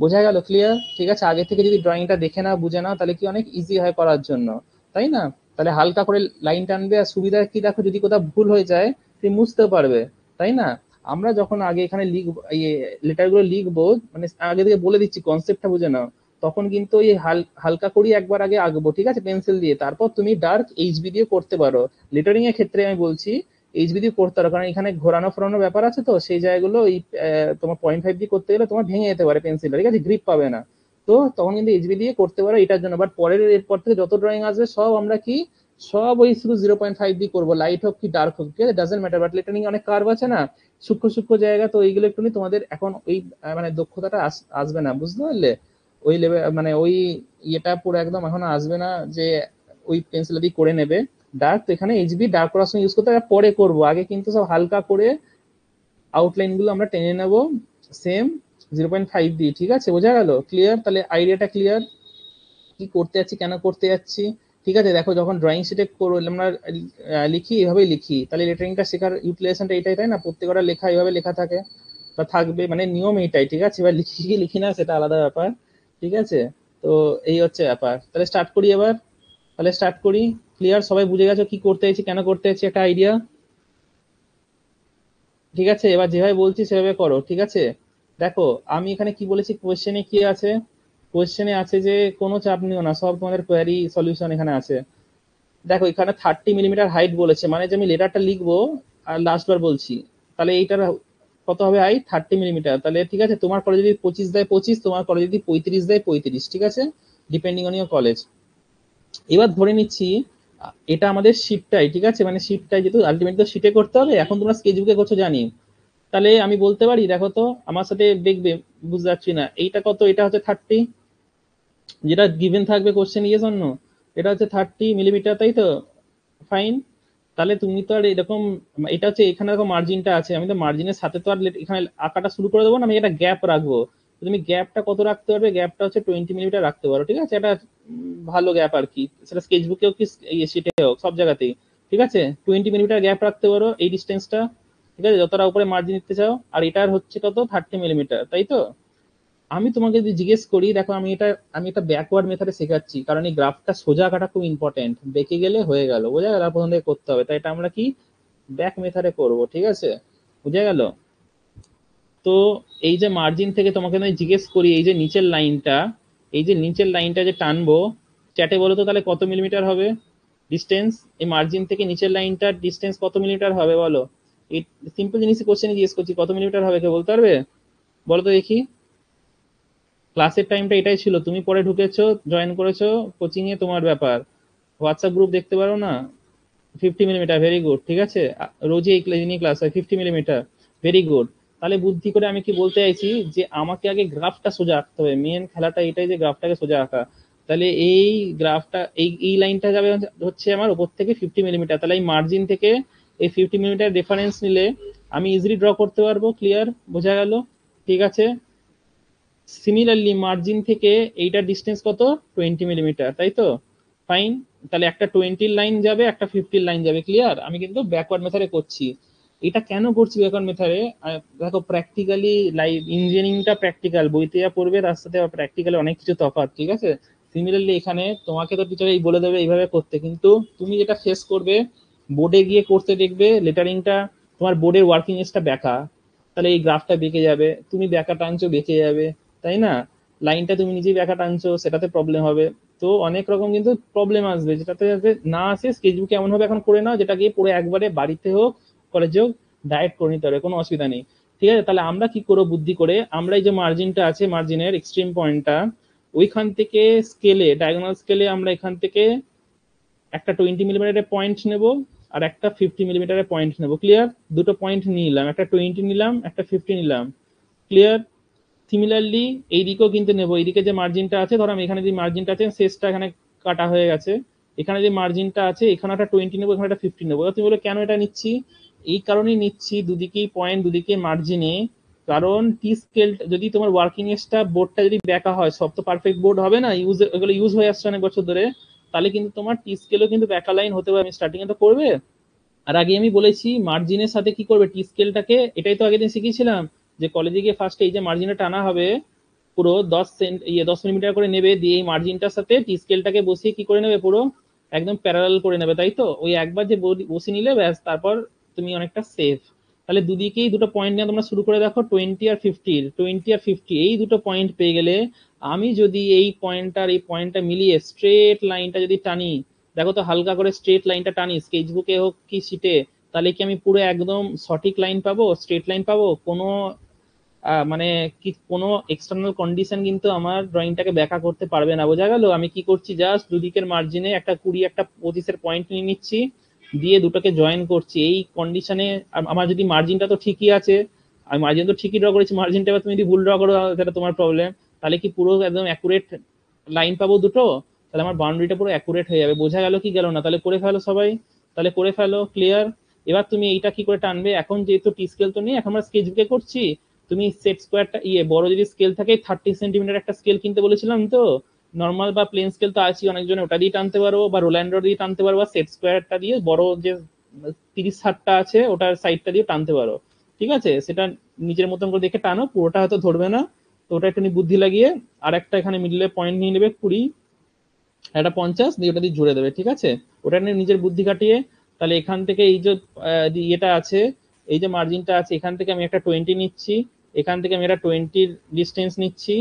বোঝা গেল? ক্লিয়ার? ঠিক আছে, আগে থেকে যদি ড্রয়িংটা দেখে নাও, বুঝে নাও, তাহলে কি অনেক ইজি হয় করার জন্য, তাই না? তাহলে হালকা করে লাইন টানবে, আর সুবিধা কি দেখো, যদি কোথাও ভুল হয়ে যায় তুমি মুছতেও পারবে, তাই না? আমরা যখন আগে এখানে লিখবো, ইয়ে লেটার গুলো লিখবো, মানে আগে থেকে বলে দিচ্ছি, কনসেপ্টটা বুঝে নাও, তখন কিন্তু এই হালকা করি একবার আগে আঁকবো, ঠিক আছে, পেন্সিল দিয়ে, তারপর তুমি ডার্ক এইচবি দিয়ে করতে পারো। লেটারিং এর ক্ষেত্রে আমি বলছি এইচবি দিয়ে করতে পারো, কারণ এখানে ঘোরানো ফোরানো ব্যাপার আছে, তো সেই জায়গাগুলো এই তোমার 0.5 দিয়ে করতে গেলে তোমার ভেঙে যেতে পারে পেন্সিলটা, ঠিক আছে, গ্রিপ পাবে না। তো তখন কিন্তু এইচবি দিয়ে করতে পারো এটার জন্য। বাট পরের এরপর থেকে যত ড্রয়িং আসবে সব আমরা কি, সব ওই শুধু 0.5 দিয়ে করবো, লাইট হোক কি ডার্ক হোক, ঠিক আছে, ডাজেন্ট ম্যাটার। বাট লেটারিং অনেক কার্ভ আছে না, সূক্ষ্ম সূক্ষ্ম জায়গা, তো এইগুলো একটু তোমাদের এখন ওই মানে দক্ষতাটা আসবে না, বুঝতে পারলে? ওই লেভেল মানে ওই ইয়েটা পুরো একদম এখনো আসবে না, যে ওই পেন্সিল দিয়ে করে নেবে ডার্ক। তো এখানে এইচবি ডার্ক করার সময় ইউজ করতে হবে, পরে করবো, আগে কিন্তু সব হালকা করে আউটলাইন গুলো আমরা টেনে নেবো সেম 0.5 দিয়ে, ঠিক আছে? বোঝা গেল? ক্লিয়ার? তাহলে আইডিয়াটা ক্লিয়ার, কি করতে যাচ্ছি, কেন করতে যাচ্ছি, ঠিক আছে? দেখো, যখন ড্রয়িং শিটে আমরা লিখি, এভাবেই লিখি, তাহলে লেটারিংটা শেখার ইউটিলাইজেশনটা এটাই, তাই না? প্রত্যেকটা লেখা এভাবে লেখা থাকে বা থাকবে, মানে নিয়ম এইটাই, ঠিক আছে? এবার লিখি কি লিখি না সেটা আলাদা ব্যাপার, ঠিক আছে? তো এই হচ্ছে ব্যাপার। তাহলে স্টার্ট করি এবার, তাহলে স্টার্ট করি। ক্লিয়ার? সবাই বুঝে গেছো কি করতে চাইছি, কেন করতে চাইছি, একটা আইডিয়া, ঠিক আছে? এবার যেভাবে বলছি সেভাবে করো, ঠিক আছে? দেখো, আমি এখানে কি বলেছি, কোয়েশ্চেনে কি আছে, কোয়েশ্চেনে আছে যে কোনো চাপ নিও না, সব তোমাদের কোয়ারি সলিউশন এখানে আছে। দেখো, এখানে 30 মিলিমিটার হাইট বলেছে, মানে যে আমি লেটারটা লিখবো, আর লাস্ট বার বলছি, তাহলে এইটার কত হবে হাইট, 30 মিলিমিটার। তাহলে ঠিক আছে, তোমার কলেজ যদি 25 দেয় 25, তোমার কলেজ যদি 35 দেয় 35, ঠিক আছে, ডিপেন্ডিং অন ইউর কলেজ। এবার ধরে নিচ্ছি এটা আমাদের শিটটাই, ঠিক আছে, মানে শিটটাই, যেহেতু আলটিমেটলি তো শিটে করতে হবে, এখন তোমরা স্কেচবুকে করছো জানি, তাহলে আমি বলতে পারি, দেখো তো আমার সাথে দেখবে, বুঝতে পারছি না, এইটা কত, এটা হচ্ছে 30, যেটা গিভেন থাকবে কোশ্চেন, ইয়েস অর নো, এটা হচ্ছে 30 মিলিমিটার, তাই তো? ফাইন। তাহলে তুমি তো আর এরকম, এটা হচ্ছে এখানে দেখো মার্জিনটা আছে, আমি তো মার্জিনের সাথে তো আর এখানে আঁকাটা শুরু করে দেবো না, আমি এটা গ্যাপ রাখবো। তো তুমি গ্যাপটা কত রাখতে পারবে, গ্যাপটা হচ্ছে 20 মিলিমিটার রাখতে পারো, ঠিক আছে, এটা ভালো গ্যাপ আর কি, সেটা স্কেচবুকেও কি শিটে হোক, সব জায়গাতেই, ঠিক আছে, 20 মিলিমিটার গ্যাপ রাখতে পারো এই ডিস্টেন্সটা, ঠিক আছে, যতটা উপরে মার্জিন নিতে চাও। আর এটার হচ্ছে কত, 30 মিলিমিটার, তাই তো? আমি তোমাকে যদি জিজ্ঞেস করি, দেখো আমি এটা ব্যাকওয়ার্ড মেথডে শেখাচ্ছি, কারণ এই গ্রাফটা সোজা কাটা খুব ইম্পর্টেন্ট, বেঁকে গেলে হয়ে গেল, বোঝা গেল? আর প্রথম থেকে করতে হবে, তাই এটা আমরা কি ব্যাক মেথডে করব, ঠিক আছে, বুঝা গেল? তো এই যে মার্জিন থেকে তোমাকে আমি জিজ্ঞেস করি, এই যে নিচের লাইনটা, এই যে নিচের লাইনটা যে টানবো, চ্যাটে বলো তো, তাহলে কত মিলিমিটার হবে ডিস্টেন্স, এই মার্জিন থেকে নিচের লাইনটার ডিস্টেন্স কত মিলিমিটার হবে বলো? এই সিম্পল জিনিস কোশ্চেনে জিজ্ঞেস করছি, কত মিলিমিটার হবে, কেউ বলতে পারবে? বলো তো দেখি। ক্লাসের টাইমটা এটাই ছিল, তুমি পরে ঢুকেছো, জয়েন করেছো কোচিং এ, তোমার ব্যাপার, হোয়াটসঅ্যাপ গ্রুপ দেখতে পারো না। 50 মিলিমিটার, ভেরি গুড, ঠিক আছে, রোজই এই নিয়ে ক্লাস হয়, 50 মিলিমিটার, ভেরি গুড। তাহলে বুদ্ধি করে আমি কি বলতে চাইছি, যে আমাকে আগে গ্রাফটা সোজা আঁকতে হবে, মেন খেলাটা এটাই, যে গ্রাফটাকে সোজা আঁকা। তাহলে এই গ্রাফটা, এই লাইনটা যাবে হচ্ছে আমার উপর থেকে 50 মিলিমিটার, তাহলে এই মার্জিন থেকে এই 50 মিলিমিটার রেফারেন্স নিলে আমি ইজিলি ড্র করতে পারবো। ক্লিয়ার? বোঝা গেল? ঠিক আছে। সিমিলারলি মার্জিন থেকে এইটার ডিস্টেন্স কত, 20 মিলিমিটার, তাই তো? ফাইন। তাহলে একটা 20 লাইন যাবে, একটা 50 লাইন যাবে। ক্লিয়ার? আমি কিন্তু ব্যাকওয়ার্ড মেথডে করছি। এটা কেন করছি ব্যাকওয়ার্ড মেথডে? দেখো, প্র্যাকটিক্যালি লাইভ ইঞ্জিনিয়ারিংটা প্র্যাকটিক্যাল, বইতে যা পড়বে তার সাথে প্র্যাকটিক্যালি অনেক কিছু তফাৎ, ঠিক আছে? সিমিলারলি এখানে তোমাকে তো টিচার এই বলে দেবে এইভাবে করতে, কিন্তু তুমি যেটা ফেস করবে, বোর্ডে গিয়ে করতে দেখবে লেটারিংটা, তোমার বোর্ডের ওয়ার্কিং এজটা ব্যাকা, তাহলে এই গ্রাফটা বেঁকে যাবে, তুমি ব্যাকা টানছো বেঁকে যাবে, তাই না? লাইনটা তুমি নিজেই ব্যাকা টানছো, সেটাতে প্রবলেম হবে। তো অনেক রকম কিন্তু প্রবলেম আসবে, যেটাতে যাতে না আসে, স্কেচবুকে এমন ভাবে এখন করে নাও, যেটা গিয়ে পড়ে একবারে বাড়িতে হোক কলেজে হোক ডাইরেক্ট করে নিতে পারে, কোনো অসুবিধা নেই, ঠিক আছে? তাহলে আমরা কি করবো বুদ্ধি করে, আমরা এই যে মার্জিনটা আছে, মার্জিনের এক্সট্রিম পয়েন্টটা, ওইখান থেকে স্কেলে, ডায়াগোনাল স্কেলে আমরা এখান থেকে একটা 20 মিলিমিটারের পয়েন্ট নেব, আর একটা 50 মিলিমিটারের পয়েন্ট নেব। ক্লিয়ার? দুটো পয়েন্ট নিলাম, একটা 20 নিলাম, একটা 50 নিলাম। ক্লিয়ার? সিমিলারলি এইদিকেও কিন্তু নেবো, এইদিকে যে মার্জিনটা আছে, ধরো আমি এখানে যে মার্জিনটা আছে শেষটা এখানে কাটা হয়ে গেছে, এখানে যে মার্জিনটা আছে এখানে একটা 20 নেবো, এখানে একটা 50 নেবো। এবার তুমি বলো কেন এটা নিচ্ছি? এই কারণেই নিচ্ছি, দুদিকেই পয়েন্ট, দুদিকে মার্জিনে। কারণ টি স্কেল যদি তোমার ওয়ার্কিং এজটা বোর্ডটা যদি বেঁকা হয়, সব তো পারফেক্ট বোর্ড হবে না, এগুলো ইউজ হয়ে আসছে অনেক বছর ধরে, তাহলে কিন্তু তোমার টি স্কেলও কিন্তু বেঁকা লাইন হতে পারে। আমি স্টার্টিং এ তো করবে। আর আগে আমি বলেছি মার্জিনের সাথে কি করবে, টি স্কেলটাকে, এটাই তো আগের দিন শিখিয়েছিলাম যে কলেজে গিয়ে ফার্স্টে এই যে মার্জিনটা টানা হবে পুরো 10 মিলিমিটার করে নেবে, দিয়ে এই মার্জিনটার সাথে টি স্কেলটাকে বসিয়ে কি করে নেবে, পুরো একদম প্যারালাল করে নেবে, তাই তো? ওই একবার যে বসিয়ে নিলে ব্যাস, তারপর তুমি অনেকটা সেফ। তাহলে দুদিকেই দুটো পয়েন্ট নিয়ে তোমরা শুরু করে দেখো, 20 আর 50 এই দুটো পয়েন্ট পেয়ে গেলে আমি যদি এই পয়েন্ট আর এই পয়েন্টটা মিলিয়ে স্ট্রেট লাইনটা যদি টানি, দেখো তো হালকা করে স্ট্রেট লাইনটা টানি স্কেচ বুকে হোক কি শিটে, তাহলে কি আমি পুরো একদম সঠিক লাইন পাবো, স্ট্রেট লাইন পাবো? কোনো মানে কি কোনো এক্সটার্নাল কন্ডিশন কিন্তু আমার ড্রয়িংটাকে ব্যাখ্যা করতে পারবে না। বোঝা গেল? আমি কি করছি, জাস্ট দুদিকের মার্জিনে একটা 20 একটা 25-এর পয়েন্ট নিয়ে নিচ্ছি, দিয়ে দুটোকে জয়েন করছি এই কন্ডিশনে। আমার যদি মার্জিনটা তো ঠিকই আছে, আমি মার্জিন তো ঠিকই ড্র করেছি, মার্জিনটা এবার তুমি যদি ভুল ড্র করো সেটা তোমার প্রবলেম। তাহলে কি পুরো একদম অ্যাকুরেট লাইন পাবো দুটো? তাহলে আমার বাউন্ডারিটা পুরো অ্যাকুরেট হয়ে যাবে। বোঝা গেল কি গেল না? তাহলে করে ফেলো সবাই, তাহলে করে ফেলো। ক্লিয়ার? এবার তুমি এইটা কি করে টানবে, এখন যেহেতু টি স্কেল তো নেই, এখন আমরা স্কেচ বুকে করছি, তুমি সেট স্কোয়ারটা বড় যদি স্কেল থাকে 30 সেন্টিমিটার একটা স্কেল কিনতে বলেছিলাম তো, নর্মাল বা প্লেন স্কেল তো আছে অনেকজনে, ওটা দিয়ে টানতে পারো, বা রোল্যান্ডো দিয়ে টানতে পারো, বা সেট স্কোয়ারটা দিয়ে বড় যে 30-60টা আছে ওটার সাইডটা দিয়ে টানতে পারো। ঠিক আছে, সেটা নিজের মতন করে দেখে টানো, পুরোটা হয়তো ধরবে না, তো ওটা একটু বুদ্ধি লাগিয়ে আর একটা এখানে মিডলে পয়েন্ট নিয়ে নেবে 20, একটা 50 দিয়ে ওটা দিয়ে জুড়ে দেবে। ঠিক আছে, ওটা নিয়ে নিজের বুদ্ধি কাটিয়ে, তাহলে এখান থেকে এই যে ইয়েটা আছে, এই যে মার্জিনটা আছে, এখান থেকে আমি একটা 20 নিচ্ছি, এখান থেকে আমি একটা 20 ডিস্টেন্স নিচ্ছি।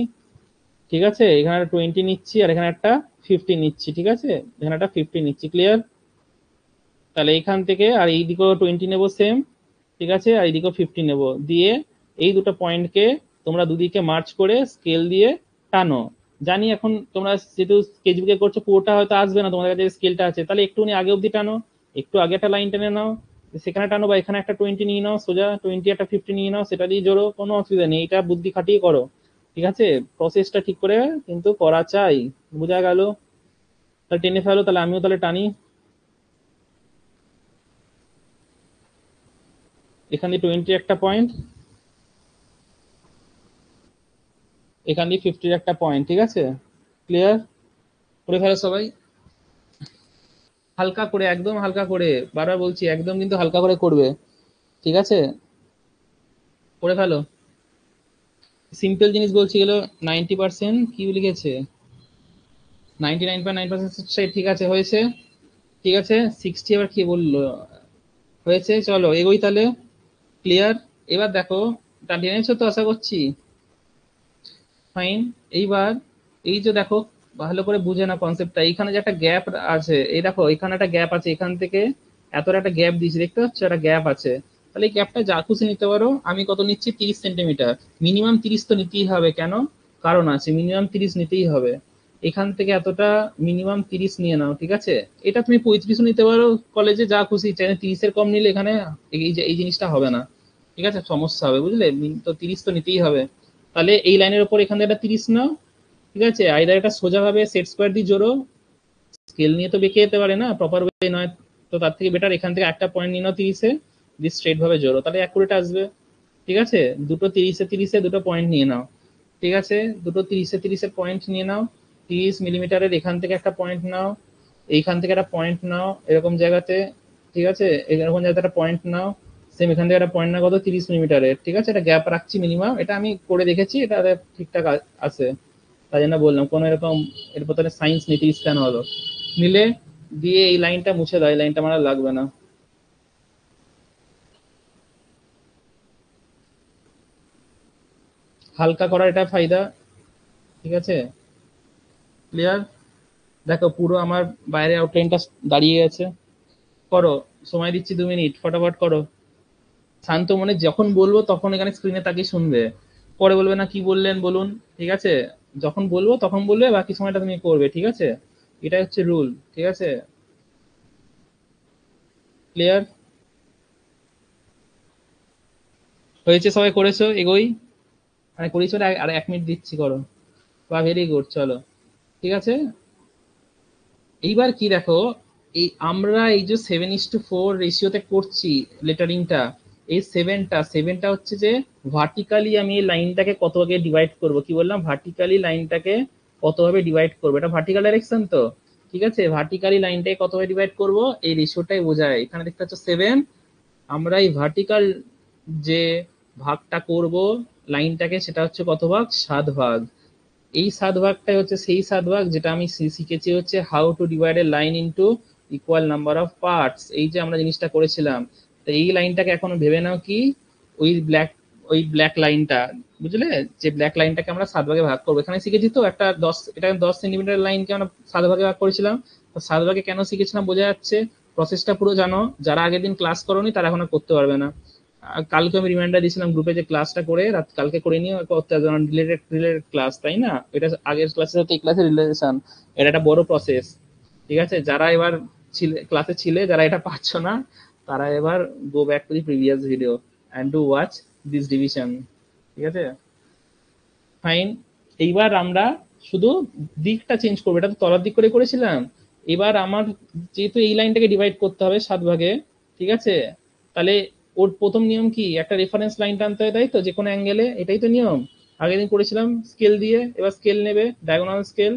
ঠিক আছে, এখানে একটা 20 নিচ্ছি, আর এখানে একটা 50 নিচ্ছি। ঠিক আছে, এখানে একটা 50 নিচ্ছি। ক্লিয়ার? তাহলে এখান থেকে আর এই দিকেও 20 নেবো সেম। ঠিক আছে, আর এইদিকেও 50 নেবো, দিয়ে এই দুটো পয়েন্টকে তোমরা দুদিকে মার্চ করে স্কেল দিয়ে টানো। জানি এখন তোমরা যেহেতু স্কেচ বুকে করছো পুরোটা হয়তো আসবে না তোমাদের কাছে স্কেলটা আছে, তাহলে একটুখানি আগে অব্দি টানো, একটু আগে একটা লাইন টেনে নাও, সেখানে টানো, বা এখানে একটা 20 নিয়ে নাও, সোজা 20 একটা 50 নিয়ে নাও, সেটা দিয়ে জোড়ো, কোনো অসুবিধা নেই, এটা বুদ্ধি খাটিয়ে করো। ঠিক আছে, প্রসেসটা ঠিক করে কিন্তু করা চাই। বোঝা গেল? তাহলে টেনে ফেলো, তাহলে আমিও তাহলে টানি। এখানে 20 একটা পয়েন্ট, এখান দিয়ে 50 একটা পয়েন্ট। ঠিক আছে, ক্লিয়ার? করে ফেলো সবাই, হালকা করে, একদম হালকা করে, বারবার বলছি একদম কিন্তু হালকা করে করবে। ঠিক আছে, করে ফেলো। সিম্পল জিনিস বলছি, গেলো 90% কি লিখেছে, 99.9%। ঠিক আছে, হয়েছে। ঠিক আছে, 60 এবার কি বললো, হয়েছে। চলো এগোই তাহলে। ক্লিয়ার? এবার দেখো, তা টেনেছো তো আশা করছি। ফাইন। এইবার এই যে দেখো, ভালো করে বুঝে না কনসেপ্টটা, এইখানে যে একটা গ্যাপ আছে, এই দেখো এখানে একটা গ্যাপ আছে, এখান থেকে এতটা একটা গ্যাপ দিয়েছি, দেখতে পাচ্ছ একটা গ্যাপ আছে। তাহলে এই গ্যাপটা যা খুশি নিতে পারো। আমি কত নিচ্ছি, 30 সেন্টিমিটার। মিনিমাম 30 তো নিতেই হবে, কেন? কারণ আছে, মিনিমাম 30 নিতেই হবে। এখান থেকে এতটা মিনিমাম 30 নিয়ে নাও। ঠিক আছে, এটা তুমি 35ও নিতে পারো, কলেজে যা খুশি, 30-এর কম নিলে এখানে এই জিনিসটা হবে না। ঠিক আছে, সমস্যা হবে, বুঝলে? তো 30 তো নিতেই হবে। তাহলে এই লাইনের উপর এখান থেকে একটা 30 নাও। ঠিক আছে, আইদার এটা সোজা ভাবে সেট স্কোয়ার দিয়ে জোড়ো, স্কেল নিয়ে তো বেঁকে যেতে পারে না, প্রপার ওয়ে নয়, তো তার থেকে বেটার এখান থেকে একটা পয়েন্ট নিয়ে নাও 30-এ, দিয়ে স্ট্রেট ভাবে জোড়ো, তাহলে অ্যাকুরেট আসবে। ঠিক আছে, দুটো 30-এ দুটো পয়েন্ট নিয়ে নাও। ঠিক আছে, দুটো 30-এর পয়েন্ট নিয়ে নাও, 30 মিলিমিটারের এখান থেকে একটা পয়েন্ট নাও, এইখান থেকে একটা পয়েন্ট নাও এরকম জায়গাতে। ঠিক আছে, এরকম জায়গাতে একটা পয়েন্ট নাও, সেম এখান থেকে একটা পয়েন্ট নাও, কত, 30 মিলিমিটারের। ঠিক আছে, এটা গ্যাপ রাখছি মিনিমাম, এটা আমি করে দেখেছি, এটা ঠিকঠাক আছে, তাই জন্য বললাম। কোনো এরকম এর ভিতরে সায়েন্স নেই 30 কেন হলো, নিলে দিয়ে এই লাইনটা মুছে দাও, এই লাইনটা আমার আর লাগবে না। হালকা করার এটা ফায়দা। ঠিক আছে, ক্লিয়ার? দেখো পুরো আমার বাইরে আউটলাইনটা দাঁড়িয়ে গেছে। করো, সময় দিচ্ছি 2 মিনিট, ফটাফট করো। শান্ত মনে যখন বলবো তখন এখানে স্ক্রিনে তাকিয়ে শুনবে, পরে বলবে না কি বললেন বলুন। ঠিক আছে, যখন বলবো তখন বলবে, বাকি সময়টা তুমি করবে। ঠিক আছে, এটাই হচ্ছে রুল। ঠিক আছে, ক্লিয়ার? হয়েছে, সবাই করেছো? এগোই, মানে করেছো না, আর 1 মিনিট দিচ্ছি, করো। বা ভেরি গুড, চলো। ঠিক আছে, এইবার কি দেখো, এই আমরা এই যে 7:4 রেশিওতে করছি লেটারিংটা, এই সেভেনটা হচ্ছে যে ভার্টিক্যালি আমি এই লাইনটাকে কত ভাগে ডিভাইড করব, কি বললাম, ভার্টিক্যালি লাইনটাকে কত ভাবে ডিভাইড করবো, এটা ভার্টিক্যাল ডাইরেকশন তো, ঠিক আছে, ভার্টিক্যালি লাইনটাকে কত ভাবে ডিভাইড করব এই রেশিওটাই বোঝায়। এখানে দেখতে পাচ্ছ 7, আমরা এই ভার্টিক্যাল যে ভাগটা করব লাইনটাকে, সেটা হচ্ছে কত ভাগ, 7 ভাগ। এই 7 ভাগটাই হচ্ছে সেই 7 ভাগ যেটা আমি শিখেছি হচ্ছে how to divide A line into equal number of parts, এই যে আমরা জিনিসটা করেছিলাম। তো এই লাইনটাকে এখন ভেবে নাও কি, ওই ব্ল্যাক ওই ব্ল্যাক লাইনটা, বুঝলে, যে ব্ল্যাক লাইনটাকে আমরা 7 ভাগে ভাগ করবো, এখানে শিখেছি তো একটা 10 সেন্টিমিটার লাইনকে আমরা 7 ভাগে ভাগ করেছিলাম। তো 7 ভাগে কেন শিখেছিলাম বোঝা যাচ্ছে, প্রসেসটা পুরো জানো, যারা আগের দিন ক্লাস করোনি তারা এখন আর করতে পারবে না। কালকে আমি রিমাইন্ডার দিয়েছিলাম গ্রুপে যে ক্লাসটা করে রাত কালকে করে নিও, করতে হবে, রিলেটেড রিলেটেড ক্লাস, তাই না, এটা আগের ক্লাসের সাথে এই ক্লাসের রিলেশন, এটা একটা বড় প্রসেস। ঠিক আছে, যারা এবার ক্লাসে ছিলে, যারা এটা পাচ্ছ না, তারা এবার go back to the previous video and to watch this division. ঠিক আছে, ফাইন। এইবার আমরা শুধু দিকটা চেঞ্জ করবো, এটা তো তলার দিক করে করেছিলাম। এবার আমার যেহেতু এই লাইনটাকে ডিভাইড করতে হবে 7 ভাগে, ঠিক আছে, তাহলে ওর প্রথম নিয়ম কি, একটা রেফারেন্স লাইন টানতে হয়, তাই তো, যে কোনো অ্যাঙ্গেলে, এটাই তো নিয়ম। আগের দিন করেছিলাম স্কেল দিয়ে, এবার স্কেল নেবে, ডায়াগোনাল স্কেল।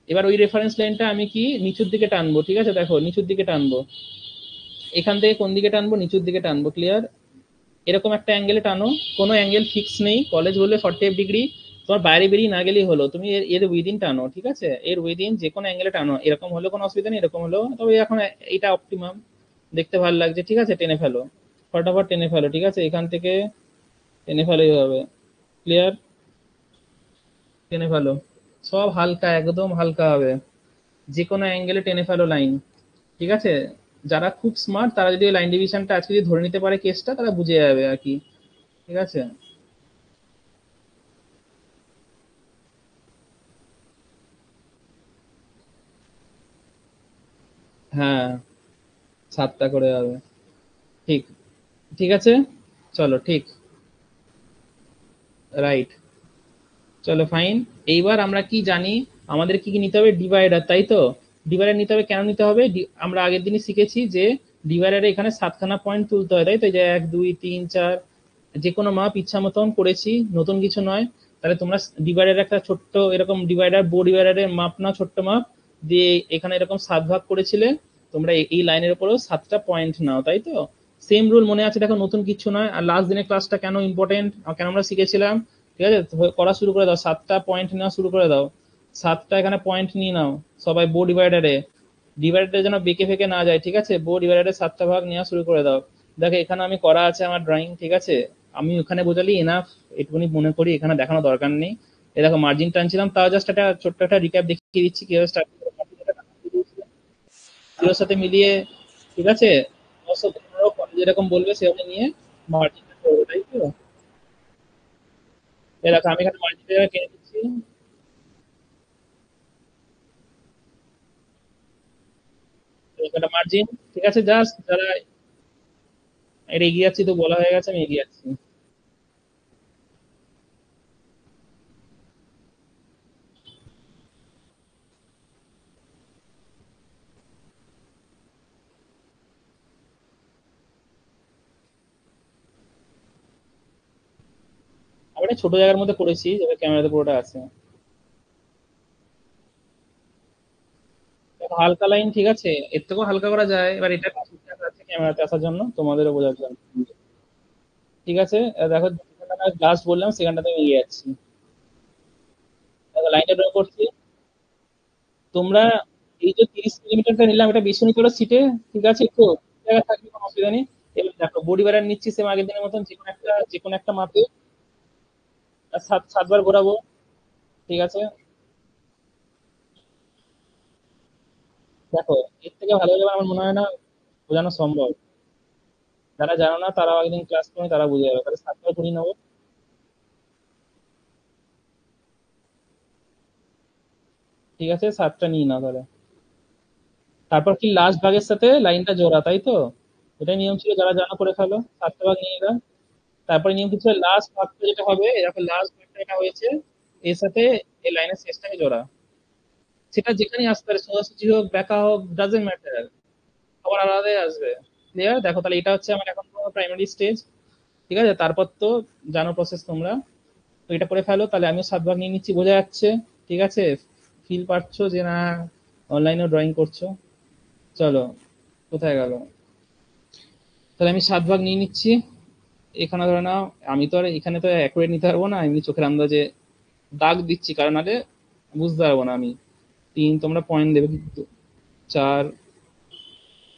এবার ওই রেফারেন্স লাইনটা আমি কি নিচুর দিকে টানবো, ঠিক আছে, দেখো নিচুর দিকে টানবো, এখান থেকে কোন দিকে টানবো, নিচুর দিকে টানবো, ক্লিয়ার। এরকম একটা অ্যাঙ্গেলে টানো, কোনো অ্যাঙ্গেল ফিক্স নেই, কলেজ বললে 48 ডিগ্রি, তোমার বাইরে বেরিয়ে না গেলেই হলো, তুমি এর এর উইদিন টানো, ঠিক আছে, এর উইদিন যে কোনো অ্যাঙ্গেলে টানো, এরকম হলে কোনো অসুবিধা নেই, এরকম হলো, তবে এখন এটা অপটিমাম, দেখতে ভালো লাগছে, ঠিক আছে, টেনে ফেলো, ফটাফট টেনে ফেলো, ঠিক আছে, এখান থেকে টেনে ফেলোই হবে, ক্লিয়ার, টেনে ফেলো, সব হালকা, একদম হালকা হবে, যে কোনো অ্যাঙ্গেলে টেনে ফেলো লাইন, ঠিক আছে। যারা খুব স্মার্ট তারা যদি লাইন ডিভিশনটা আজকে যদি ধরে নিতে পারে কেসটা, তারা বুঝে যাবে আর কি, ঠিক আছে। হ্যাঁ, 7টা করে হবে, ঠিক, ঠিক আছে, চলো, ঠিক, রাইট, চলো ফাইন। এইবার আমরা কি জানি, আমাদের কি কি নিতে হবে, ডিভাইডার, তাই তো, ডিভাইডার নিতে হবে, কেন নিতে হবে, আমরা আগের দিনই শিখেছি যে ডিভাইডারে এখানে 7খানা পয়েন্ট তুলতে হয়, তাই তো, এই যে 1 2 3 4, যে কোনো মাপ ইচ্ছা মতন করেছি, নতুন কিছু নয়। তাহলে তোমরা ডিভাইডার একটা ছোট্ট এরকম ডিভাইডার, বো ডিভাইডারের মাপ না, ছোট্ট মাপ দিয়ে এখানে এরকম 7 ভাগ করেছিলে, তোমরা এই লাইনের উপরেও 7টা পয়েন্ট নাও, তাই তো, সেম রুল মনে আছে, দেখো নতুন কিছু নয়। আর লাস্ট দিনের ক্লাসটা কেন ইম্পর্টেন্ট, কেন আমরা শিখেছিলাম, ঠিক আছে, তো করা শুরু করে দাও, 7টা পয়েন্ট নেওয়া শুরু করে দাও, 7টা এখানে পয়েন্ট নিয়ে নাও সবাই, বো ডিভাইডারে, ডিভাইডারে যেন বেঁকে ফেকে না যায়, ঠিক আছে, বো ডিভাইডারে 7টা ভাগ নেওয়া শুরু করে দাও। দেখো এখানে আমি করা আছে আমার ড্রয়িং, ঠিক আছে, আমি ওখানে বোঝালি এনাফ, এটুকুনি মনে করি, এখানে দেখানো দরকার নেই। এই দেখো মার্জিন টানছিলাম, তাও জাস্ট একটা ছোট্ট একটা রিক্যাপ দেখিয়ে দিচ্ছি কিভাবে স্টার্ট জিরোর সাথে মিলিয়ে, ঠিক আছে, 915 কলেজ যেরকম বলবে সেভাবে নিয়ে মার্জিনটা করবো, তাই তো। এই দেখো আমি এখানে মার্জিনটা কেটে দিচ্ছি, একটা মার্জিন, ঠিক আছে, জাস্ট যারা এটা এগিয়ে যাচ্ছি, তো বলা হয়ে গেছে, আমি এগিয়ে যাচ্ছি। আমি একটা ছোট জায়গার মধ্যে করেছি, যেটা ক্যামেরাতে পুরোটা আছে, দেখো হালকা লাইন, ঠিক আছে, এর থেকেও হালকা করা যায়, এবার এটা ঠিকঠাক আছে ক্যামেরাতে আসার জন্য, তোমাদেরও বোঝার জন্য, ঠিক আছে। দেখো যেখানটা আমি লাস্ট বললাম সেখানটাতে আমি এগিয়ে যাচ্ছি, দেখো লাইনটা ড্র করছি, তোমরা এই যে 30 মিলিমিটারটা নিলাম, এটা বেশি নিতে পারো সিটে, ঠিক আছে, একটু জায়গা থাকবে, কোনো অসুবিধা নেই। এবার দেখো বডি বাড়ার নিচ্ছি সেম আগের দিনের মতন, যে কোনো একটা মাপে আর 7বার ঘোরাবো, ঠিক আছে। দেখো এর থেকে ভালো যাবে আমার মনে হয় না বোঝানো সম্ভব, যারা জানো না তারাও একদিন ক্লাস করবে, তারা বুঝে যাবে, তাহলে 7বার ঘুরিয়ে নেবো, ঠিক আছে, 7টা নিয়ে নাও তাহলে। তারপর কি লাস্ট ভাগের সাথে লাইনটা জোড়া, তাই তো, এটাই নিয়ম ছিল, যারা জানা করে ফেলো, 7টা ভাগ নিয়ে এলাম। তারপরে নিয়ম কিছু, লাস্ট ভাগটা যেটা হবে, এরকম লাস্ট ভাগটা এটা হয়েছে, এর সাথে এই লাইনের শেষটাকে জোড়া, সেটা যেখানেই আসতে পারে, সোজাসুজি হোক ব্যাকা হোক, ডাজেন্ট ম্যাটার, সবার আলাদাই আসবে। ক্লিয়ার? দেখো তাহলে এটা হচ্ছে আমার এখন প্রাইমারি স্টেজ, ঠিক আছে? তারপর তো জানো প্রসেস তোমরা, তো এটা করে ফেলো। তাহলে আমিও 7 ভাগ নিয়ে নিচ্ছি, বোঝা যাচ্ছে? ঠিক আছে, ফিল পাচ্ছো যে না অনলাইনেও ড্রয়িং করছো? চলো, কোথায় গেল? তাহলে আমি 7 ভাগ নিয়ে নিচ্ছি। এখানে ধরে নাও, আমি তো আর এখানে তো অ্যাকুরেট নিতে পারবো না, আমি চোখের আন্দাজে দাগ দিচ্ছি, কারণ নাহলে বুঝতে পারবো না আমি। 3 তোমরা পয়েন্ট দেবে কিন্তু, 4,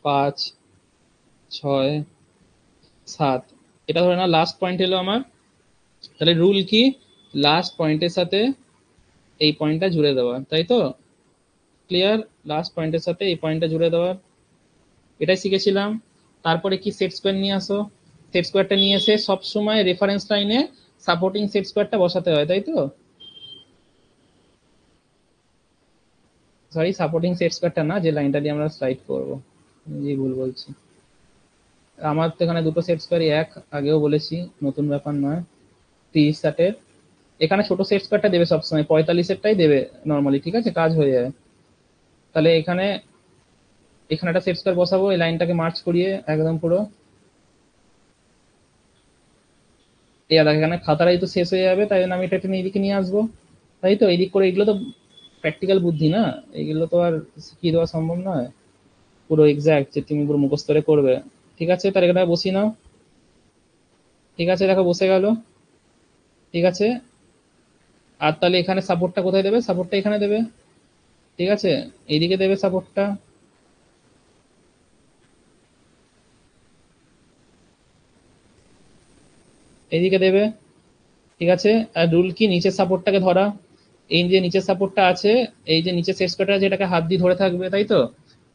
5, 6, 7, এটা ধরে নাও লাস্ট পয়েন্ট এলো আমার। তাহলে রুল কি? লাস্ট পয়েন্টের সাথে এই পয়েন্টটা জুড়ে দেওয়া, তাই তো? ক্লিয়ার? লাস্ট পয়েন্টের সাথে এই পয়েন্টটা জুড়ে দেওয়ার, এটাই শিখেছিলাম। তারপরে কি, সেট স্কোয়ার নিয়ে আসো। সেট স্কোয়ারটা নিয়ে এসে সবসময় রেফারেন্স লাইনে সাপোর্টিং সেট স্কোয়ারটা বসাতে হয়, তাই তো? সরি, সাপোর্টিং সেট স্কোয়ারটা না, যে লাইনটা দিয়ে আমরা স্লাইড করবো, জি ভুল বলছি। আমার তো এখানে দুটো সেট স্কোয়ারই এক, আগেও বলেছি, নতুন ব্যাপার নয়। 30-60-এর এখানে ছোট সেট স্কোয়ারটা দেবে সবসময়, 45-এরটাই দেবে নর্মালি, ঠিক আছে? কাজ হয়ে যায়। তাহলে এখানে এখানে একটা সেট স্কোয়ার বসাবো, এই লাইনটাকে মার্চ করিয়ে একদম পুরো। এই আর এখানে খাতাটাই তো শেষ হয়ে যাবে, তাই জন্য আমি এটা টেনে এইদিকে নিয়ে আসবো, তাই তো? এইদিক করে, এগুলো তো প্র্যাকটিক্যাল বুদ্ধি না, এগুলো তো আর শিখিয়ে দেওয়া সম্ভব নয় পুরো এক্সাক্ট যে তুমি পুরো মুখস্থ করে করবে। ঠিক আছে, তার এখানে বসিয়ে নাও। ঠিক আছে, দেখো বসে গেল। ঠিক আছে, আর তাহলে এখানে সাপোর্টটা কোথায় দেবে? সাপোর্টটা এখানে দেবে, ঠিক আছে? এইদিকে দেবে সাপোর্টটা, এইদিকে দেবে, ঠিক আছে? আর রুল কি? নিচের সাপোর্টটাকে ধরা, এই যে নিচের সাপোর্টটা আছে, এই যে নিচের সেট স্কোয়ারটা আছে, এটাকে হাত দিয়ে ধরে থাকবে, তাই তো?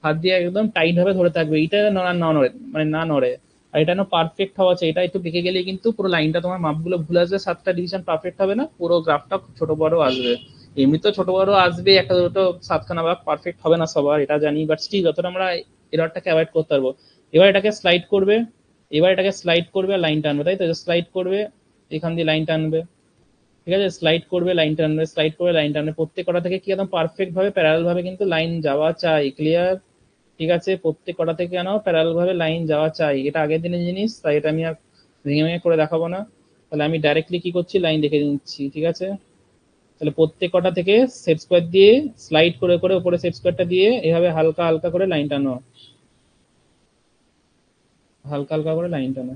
হাত দিয়ে একদম টাইট ভাবে ধরে থাকবে, এটা না নড়ে, মানে না নড়ে। আর এটা না পারফেক্ট হওয়া আছে, এটা একটু বেঁকে গেলে কিন্তু পুরো লাইনটা তোমার মাপগুলো ভুল আসবে, 7টা ডিভিশন পারফেক্ট হবে না, পুরো গ্রাফটা ছোট বড় আসবে। এমনি তো ছোট বড় আসবে, একটা দুটো 7খানা ভাগ পারফেক্ট হবে না সবার, এটা জানি, বাট স্টিল যতটা আমরা এররটাকে অ্যাভয়েড করতে পারবো। এবার এটাকে স্লাইড করবে, এবার এটাকে স্লাইড করবে আর লাইন টানবে, তাই তো? স্লাইড করবে, এখান দিয়ে লাইন টানবে, ঠিক আছে? স্লাইড করবে, লাইন টানবে, স্লাইড করবে, লাইন টানবে, প্রত্যেক কটা থেকে কি একদম পারফেক্ট ভাবে প্যারালাল ভাবে কিন্তু লাইন যাওয়া চাই। ক্লিয়ার? ঠিক আছে, প্রত্যেক কটা থেকে কেন প্যারালাল ভাবে লাইন যাওয়া চাই, এটা আগের দিনের জিনিস, তাই এটা আমি আর ভেঙে ভেঙে করে দেখাবো না। তাহলে আমি ডাইরেক্টলি কি করছি, লাইন দেখে নিচ্ছি, ঠিক আছে? তাহলে প্রত্যেক কটা থেকে সেট স্কোয়ার দিয়ে স্লাইড করে করে উপরে সেট স্কোয়ারটা দিয়ে এভাবে হালকা হালকা করে লাইন টানো, হালকা হালকা করে লাইন টানো।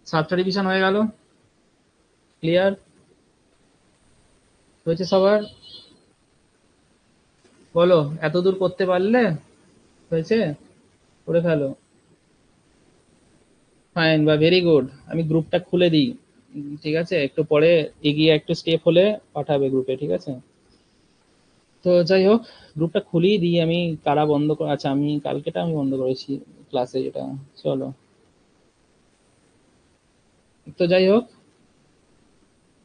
7টা ডিভিশন হয়ে গেল। ক্লিয়ার? হয়েছে সবার? বলো, এত দূর করতে পারলে? হয়েছে? করে ফেলো। ফাইন বা ভেরি গুড, আমি গ্রুপটা খুলে দিই। ঠিক আছে, একটু পরে এগিয়ে একটু স্টেপ হলে পাঠাবে গ্রুপে, ঠিক আছে? তো যাই হোক, গ্রুপটা খুলেই দিই আমি। কারা বন্ধ করে, আচ্ছা আমি কালকেটা আমি বন্ধ করেছি ক্লাসে যেটা। চলো, তো যাই হোক,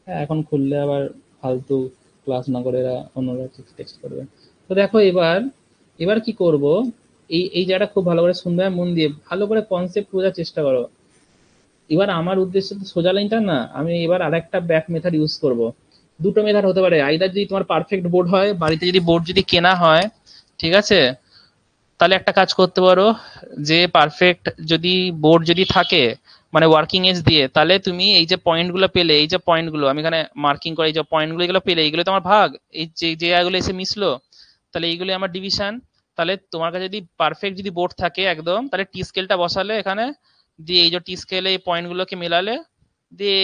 হ্যাঁ, এখন খুললে আবার ফালতু ক্লাস না করে এরা অন্যরা টেক্সট করবে। তো দেখো এবার, এবার কি করব, এই এই জায়গাটা খুব ভালো করে শুনবে, মন দিয়ে ভালো করে কনসেপ্ট বোঝার চেষ্টা করো। এবার আমার উদ্দেশ্য তো সোজা লাইনটা না, আমি এবার আরেকটা ব্যাক মেথড ইউজ করব। দুটো মেথড হতে পারে, আইদার যদি তোমার পারফেক্ট বোর্ড হয়, বাড়িতে যদি বোর্ড যদি কেনা হয়, ঠিক আছে, তাহলে একটা কাজ করতে পারো, যে পারফেক্ট যদি বোর্ড যদি থাকে, মানে ওয়ার্কিং এজ দিয়ে, তাহলে তুমি এই যে পয়েন্টগুলো পেলে, এই যে পয়েন্টগুলো আমি এখানে মার্কিং করে, এই যে পয়েন্টগুলো এগুলো পেলে, এগুলো তোমার ভাগ, এই যে যে জায়গাগুলো এসে মিশলো, তাহলে এইগুলো আমার ডিভিশন। তাহলে তোমার কাছে যদি পারফেক্ট যদি বোর্ড থাকে একদম, তাহলে টি স্কেলটা বসালে এখানে, দিয়ে এই যে টি স্কেলে এই পয়েন্টগুলোকে মেলালে, দিয়ে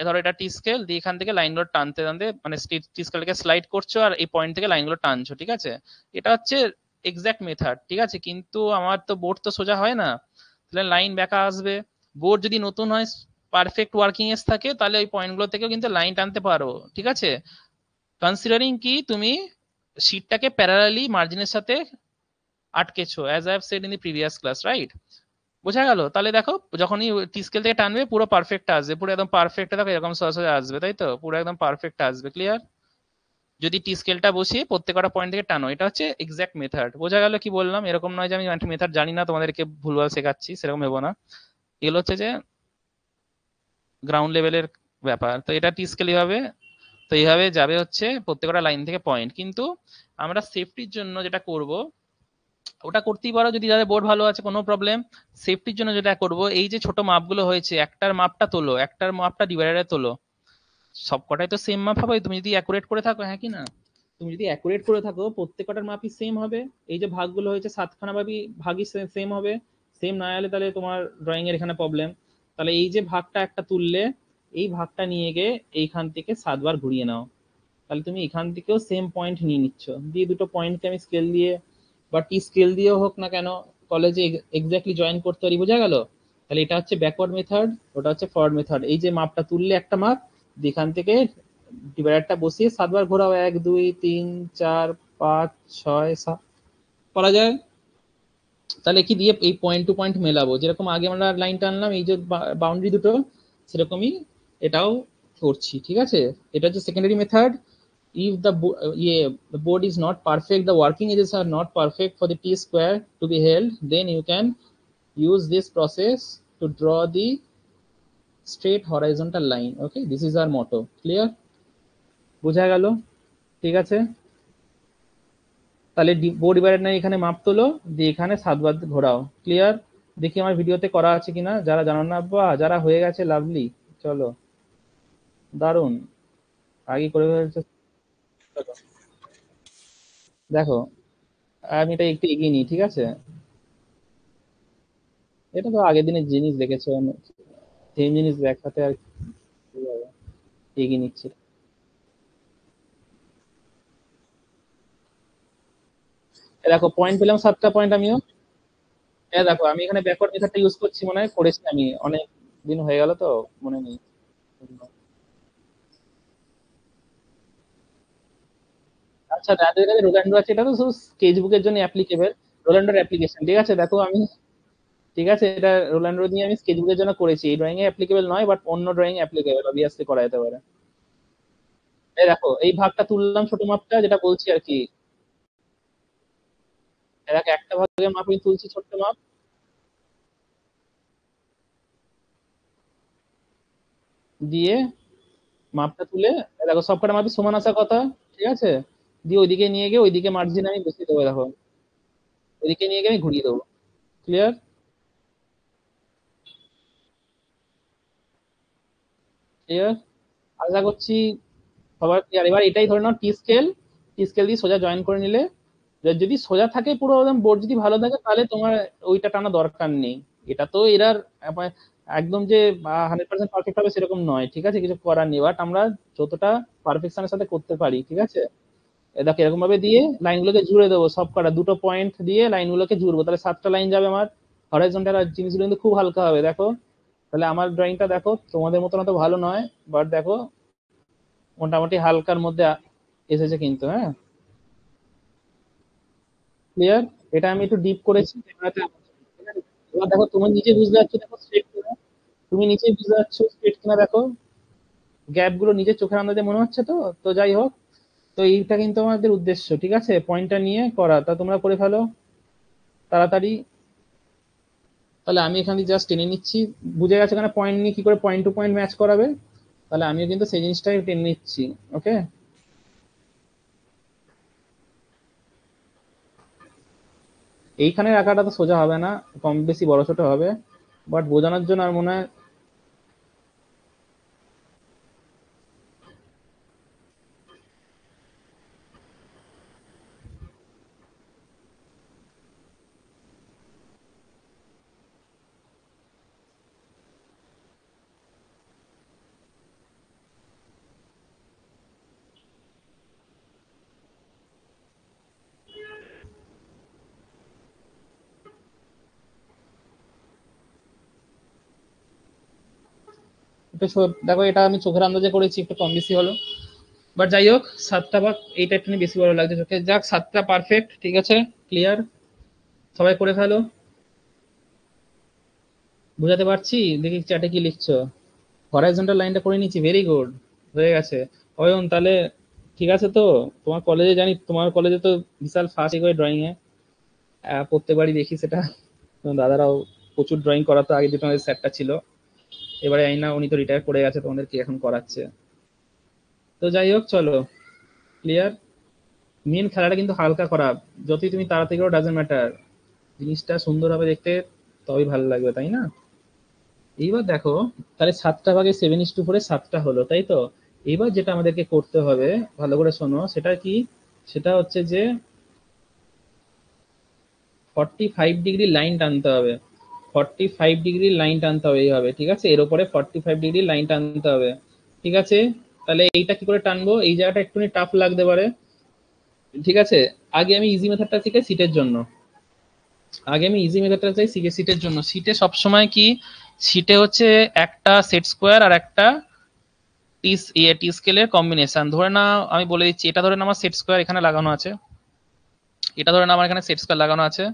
ধরো এটা টি স্কেল দিয়ে এখান থেকে লাইনগুলো টানতে টানতে, মানে টি স্কেলটাকে স্লাইড করছো আর এই পয়েন্ট থেকে লাইনগুলো টানছো, ঠিক আছে? এটা হচ্ছে এক্সাক্ট মেথড, ঠিক আছে? কিন্তু আমার তো বোর্ড তো সোজা হয় না, তাহলে লাইন ব্যাকা আসবে। বোর্ড যদি নতুন হয়, পারফেক্ট ওয়ার্কিং এস থাকে, তাহলে ওই পয়েন্টগুলো থেকেও কিন্তু লাইন টানতে পারো, ঠিক আছে? কনসিডারিং কি তুমি শীটটাকে প্যারালালি মার্জিনের সাথে আটকেছো, as I have said in the previous class, right? বোঝা গেল? তাহলে দেখো যখনই টি স্কেল থেকে টানবে পুরো পারফেক্ট আসবে, পুরো একদম পারফেক্ট, দেখো এরকম সোজা আসবে, তাই তো পুরো একদম পারফেক্ট আসবে। ক্লিয়ার? যদি টি স্কেলটা বসিয়ে প্রত্যেকটা পয়েন্ট থেকে টানো, এটা হচ্ছে এক্সাক্ট মেথড। বোঝা গেল কি বললাম? এরকম নয় যে আমি একটা মেথড জানি না তোমাদেরকে ভুলভাল শেখাচ্ছি, সেরকম ভেবো না। এগুলো হচ্ছে যে গ্রাউন্ড লেভেলের ব্যাপার। তো এটা টি স্কেল হবে, তো এইভাবে যাবে হচ্ছে প্রত্যেকটা লাইন থেকে পয়েন্ট। কিন্তু আমরা সেফটির জন্য যেটা করব, ওটা করতেই পারো যদি যাদের বোর্ড ভালো আছে, কোনো প্রবলেম। সেফটির জন্য যেটা করব, এই যে ছোট মাপগুলো হয়েছে, একটার মাপটা তোলো, একটার মাপটা ডিভাইডারে তোলো। সবকটাই তো সেম মাপ হবে তুমি যদি অ্যাকুরেট করে থাকো, হ্যাঁ কি না? তুমি যদি অ্যাকুরেট করে থাকো প্রত্যেকটার মাপই সেম হবে। এই যে ভাগগুলো হয়েছে 7খানা ভাগই সেম হবে। সেম না হলে তাহলে তোমার ড্রয়িং এর এখানে প্রবলেম। তাহলে এই যে ভাগটা একটা তুললে, এই ভাগটা নিয়ে গিয়ে এইখান থেকে 7বার ঘুরিয়ে নাও। তাহলে তুমি এখান থেকেও সেম পয়েন্ট নিয়ে নিচ্ছ, দিয়ে দুটো পয়েন্টকে আমি স্কেল দিয়ে বা টি স্কেল দিয়েও হোক না কেন কলেজে এক্স্যাক্টলি জয়েন করতে পারি। বোঝা গেল? তাহলে এটা হচ্ছে ব্যাকওয়ার্ড মেথড, ওটা হচ্ছে ফরওয়ার্ড মেথড। এই যে মাপটা তুললে একটা মাপ, এখান থেকে ডিভাইডারটা বসিয়ে 7বার ঘোরাও, 1 2 3 4 5 6 7 করা যায়। তাহলে কি দিয়ে এই পয়েন্ট টু পয়েন্ট মেলাবো, যেরকম আগে আমরা লাইন টানলাম এই যে বাউন্ডারি দুটো, সেরকমই এটাও করছি। ঠিক আছে? এটা হচ্ছে secondary method. If the board is not perfect, the working edges are not perfect for the t square to be held, then you can use this process to draw the straight horizontal line. Okay, this is our motto. Clear? বোঝা গেল? ঠিক আছে? তাহলে board divider নাই, এখানে মাপ তোলো, দিয়ে এখানে 7বার ঘোরাও। ক্লিয়ার? দেখি আমার ভিডিওতে করা আছে কিনা, যারা জানো না বা যারা হয়ে গেছে লাভলি, চলো দারুন, আগে করে ফেলছে। চলো, দেখো আমি এটা একটু এগিয়ে নিই। ঠিক আছে? এটা তো আগের দিনের জিনিস দেখেছো, সেম জিনিস দেখাতে আর কি হবে? এগিয়ে নিচ্ছি। দেখো পয়েন্ট পেলাম 7টা পয়েন্ট আমিও। দেখো আমি এখানে ব্যাকওয়ার্ড মেথডটা ইউজ করছি, মনে হয় করেছি আমি, অনেক দিন হয়ে গেল তো মনে নেই। আচ্ছা, যাদের কাছে রোলান্ডো আছে, এটা তো শুধু স্কেচ বুকের জন্য অ্যাপ্লিকেবল, রোলান্ডোর অ্যাপ্লিকেশন। ঠিক আছে? দেখো আমি, ঠিক আছে, এটা রোলান্ডো নিয়ে আমি স্কেচ বুকের জন্য করেছি, এই ড্রয়িং এ অ্যাপ্লিকেবল নয়, বাট অন্য ড্রয়িং অ্যাপ্লিকেবল, অবভিয়াসলি করা যেতে পারে। এই দেখো এই ভাগটা তুললাম, ছোট মাপটা যেটা বলছি আর কি। দেখো একটা ভাগের মাপ আমি তুলছি, ছোট্ট মাপ দিয়ে, মাপটা তুলে, দেখো সবকটা মাপই সমান আসার কথা। ঠিক আছে? দিয়ে ওইদিকে নিয়ে গিয়ে ওইদিকে মার্জিন আমি বসিয়ে দেবো। দেখো ওইদিকে নিয়ে গিয়ে আমি ঘুরিয়ে দেবো। ক্লিয়ার? ক্লিয়ার? আশা করছি সবার ক্লিয়ার। এবার এটাই ধরে নাও টি স্কেল, টি স্কেল দিয়ে সোজা জয়েন করে নিলে, যদি সোজা থাকে পুরো একদম বোর্ড যদি ভালো থাকে, তাহলে তোমার ওইটা টানা দরকার নেই। এটা তো এরার একদম যে 100% পারফেক্ট হবে সেরকম নয়। ঠিক আছে? কিছু করার নেই, বাট আমরা যতটা পারফেকশনের সাথে করতে পারি। ঠিক আছে? দেখো এরকম ভাবে দিয়ে লাইনগুলোকে জুড়ে দেবো, সব কটা দুটো পয়েন্ট দিয়ে লাইনগুলোকে জুড়বো, তাহলে 7টা লাইন যাবে আমার হরাইজন্টাল। আর জিনিসগুলো কিন্তু খুব হালকা হবে। দেখো তাহলে আমার ড্রয়িংটা দেখো, তোমাদের মতন অত ভালো নয়, বাট দেখো মোটামুটি হালকার মধ্যে এসেছে কিন্তু। হ্যাঁ, ক্লিয়ার? এটা আমি একটু ডিপ করেছি ক্যামেরাতে। এবার দেখো তুমি নিচে বুঝতে পারছো, দেখো স্ট্রেট কিনা, তুমি নিচে বুঝতে পারছো স্ট্রেট কিনা, দেখো গ্যাপ গুলো নিজের চোখের আন্দাজে মনে হচ্ছে তো। তো যাই হোক, তো এইটা কিন্তু আমাদের উদ্দেশ্য। ঠিক আছে? পয়েন্টটা নিয়ে করা, তা তোমরা করে ফেলো তাড়াতাড়ি। তাহলে আমি এখানে জাস্ট টেনে নিচ্ছি। বুঝে গেছে এখানে পয়েন্ট নিয়ে কি করে পয়েন্ট টু পয়েন্ট ম্যাচ করাবে, তাহলে আমিও কিন্তু সেই জিনিসটাই টেনে নিচ্ছি। ওকে? এইখানে রাখাটা তো সোজা হবে না, কম বেশি বড় ছোট হবে, বাট বোঝানোর জন্য আর মনে হয়। দেখো এটা আমি চোখের আন্দাজে করেছি, একটু কম বেশি হলো, বাট যাই হোক 7টা ভাগ এইটা একটু বেশি ভালো লাগছে চোখে। যাক 7টা পারফেক্ট। ঠিক আছে? ক্লিয়ার? সবাই করে ফেলো। বুঝাতে পারছি? দেখি চ্যাটে কি লিখছো। হরাইজন্টাল লাইনটা করে নিচ্ছি, ভেরি গুড, হয়ে গেছে। অয়ন তাহলে ঠিক আছে তো? তোমার কলেজে জানি, তোমার কলেজে তো বিশাল ফার্স্ট করে ড্রয়িং এ, প্রত্যেকবারই দেখি সেটা। তোমার দাদারাও প্রচুর ড্রয়িং করাতো আগে, যেটা আমাদের স্যারটা ছিল। এবারে আইনা উনি তো রিটায়ার করে গেছে, তোমাদেরকে এখন করাচ্ছে। তো যাই হোক, চলো, ক্লিয়ার। মেন খেলাটা কিন্তু হালকা করা, যতই তুমি তাড়াতাড়ি করো ডাজেন্ট ম্যাটার, জিনিসটা সুন্দর হবে দেখতে, তবেই ভালো লাগবে, তাই না? এইবার দেখো, তাহলে 7টা ভাগে 7:4 7টা হলো, তাই তো? এবার যেটা আমাদেরকে করতে হবে, ভালো করে শোনো, সেটা কি? সেটা হচ্ছে যে 45 ডিগ্রি লাইন টানতে হবে। 45 ডিগ্রি লাইন টানতে হবে এইভাবে, ঠিক আছে? এর উপরে 45 ডিগ্রি লাইন টানতে হবে, ঠিক আছে? তাহলে এইটা কি করে টানবো? এই জায়গাটা একটুখানি টাফ লাগতে পারে, ঠিক আছে? আগে আমি ইজি মেথডটা শিখাই সিটের জন্য। আগে আমি ইজি মেথডটা চাই শিখে সিটের জন্য। সিটে সবসময় কি, সিটে হচ্ছে একটা সেট স্কোয়ার আর একটা টি স্কেলের কম্বিনেশন। ধরে না, আমি বলে দিচ্ছি, এটা ধরে না আমার সেট স্কোয়ার এখানে লাগানো আছে, এটা ধরে না আমার এখানে সেট স্কোয়ার লাগানো আছে,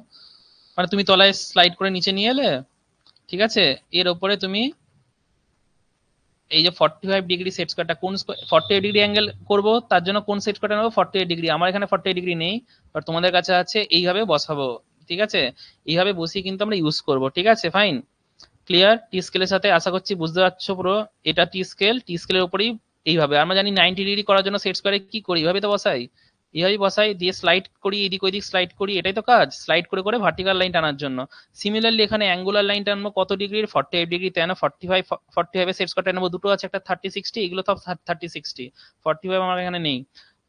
মানে তুমি তলায় স্লাইড করে নিচে নিয়ে এলে, ঠিক আছে? এর উপরে তুমি এই যে 45 ডিগ্রি সেট স্কোয়ারটা, কোন 48 ডিগ্রি অ্যাঙ্গেল করবো, তার জন্য কোন সেট স্কোয়ারটা নেবো? 48 ডিগ্রি। আমার এখানে 48 ডিগ্রি নেই, বাট তোমাদের কাছে আছে, এইভাবে বসাবো, ঠিক আছে? এইভাবে বসিয়ে কিন্তু আমরা ইউজ করবো, ঠিক আছে? Fine, clear. টি স্কেলের সাথে আশা করছি বুঝতে পারছো পুরো। এটা টি স্কেল, টি স্কেলের উপরেই এইভাবে আমরা জানি 90 ডিগ্রি করার জন্য সেট স্কোয়ারে কি করি, এইভাবে তো বসাই, এইভাবেই বসাই, দিয়ে স্লাইড করি, এদিক ওইদিক স্লাইড করি, এটাই তো কাজ, স্লাইড করে করে ভার্টিক্যাল লাইন টানার জন্য। সিমিলারলি এখানে অ্যাঙ্গুলার লাইন টানবো কত ডিগ্রির? 48 ডিগ্রি, তাই না? 45 সেট স্কোয়ার টানবো, দুটো আছে, একটা 30 60, এগুলো তো 30 60, 45 আমার এখানে নেই,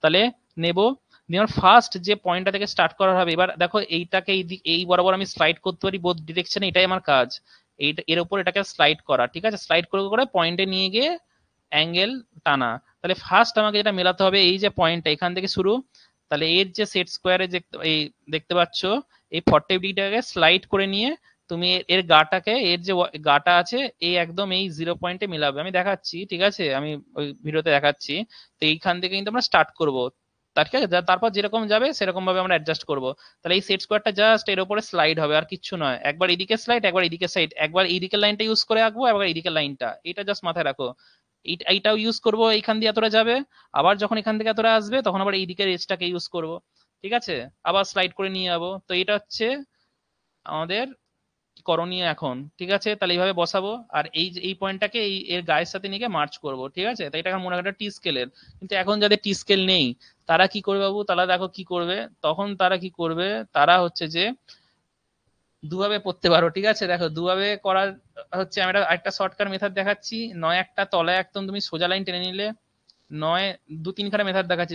তাহলে নেবো। নেওয়ার ফার্স্ট যে পয়েন্টটা থেকে স্টার্ট করা হবে, এবার দেখো এইটাকে এই বরাবর আমি স্লাইড করতে পারি বোথ ডিরেকশনে, এটাই আমার কাজ। এইটা এর উপর এটাকে স্লাইড করা, ঠিক আছে? স্লাইড করে করে পয়েন্টে নিয়ে গিয়ে অ্যাঙ্গেল টানা। তাহলে ফার্স্ট আমাকে যেটা মেলাতে হবে, এই যে পয়েন্টটা এখান থেকে শুরু, তাহলে এর যে সেট স্কোয়ারে যে এই দেখতে পাচ্ছ, এই 40 ডিগ্রিটাকে স্লাইড করে নিয়ে তুমি এর গাটাকে, এর যে গাটা আছে, এই একদম এই 0 পয়েন্টে মিলাবে। আমি দেখাচ্ছি, ঠিক আছে? আমি ওই ভিডিওতে দেখাচ্ছি। তো এইখান থেকে কিন্তু আমরা স্টার্ট করব, তার ঠিক আছে? তারপর যেরকম যাবে সেরকম ভাবে আমরা অ্যাডজাস্ট করব। তাহলে এই সেট স্কোয়ারটা জাস্ট এর উপরে স্লাইড হবে, আর কিচ্ছু নয়। একবার এদিকে স্লাইড, একবার এদিকে সাইড, একবার এইদিকে লাইনটা ইউজ করে আঁকবো, একবার এইদিকে লাইনটা, এটা জাস্ট মাথায় রাখো। এইটাও ইউজ করব, এইখান দিয়ে এতটা যাবে, আবার যখন এখান থেকে এতটা আসবে তখন আবার এই দিকের এজটাকে ইউজ করব, ঠিক আছে? আবার স্লাইড করে নিয়ে যাবো। তো এটা হচ্ছে আমাদের করণীয় এখন, ঠিক আছে? তাহলে এইভাবে বসাবো, আর এই পয়েন্টটাকে এই এর গায়ের সাথে নিয়ে মার্চ করব, ঠিক আছে? তাই এটা এখন মনে একটা টি স্কেলের। কিন্তু এখন যাদের টি স্কেল নেই, তারা কি করবে বাবু? তারা দেখো কি করবে, তখন তারা কি করবে, তারা হচ্ছে যে দুভাবে পড়তে পারো, ঠিক আছে? দেখো দুভাবে করার হচ্ছে, আমি একটা শর্টকাট মেথড দেখাচ্ছি। নয় একটা তলায় একদম তুমি সোজা লাইন টেনে নিলে, নয় দু তিনখানা মেথড দেখাচ্ছি,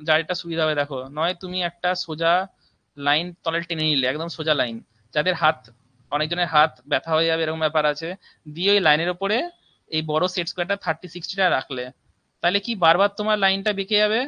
যার এটা সুবিধা হবে। দেখো, নয় তুমি একটা সোজা লাইন তলায় টেনে নিলে, একদম সোজা লাইন, যাদের হাত, অনেকজনের হাত ব্যথা হয়ে যাবে এরকম ব্যাপার আছে, দিয়ে ওই লাইনের উপরে এই বড় সেট স্কোয়ারটা 30 60টা রাখলে, তাহলে কি বারবার তোমার লাইনটা বেঁকে যাবে,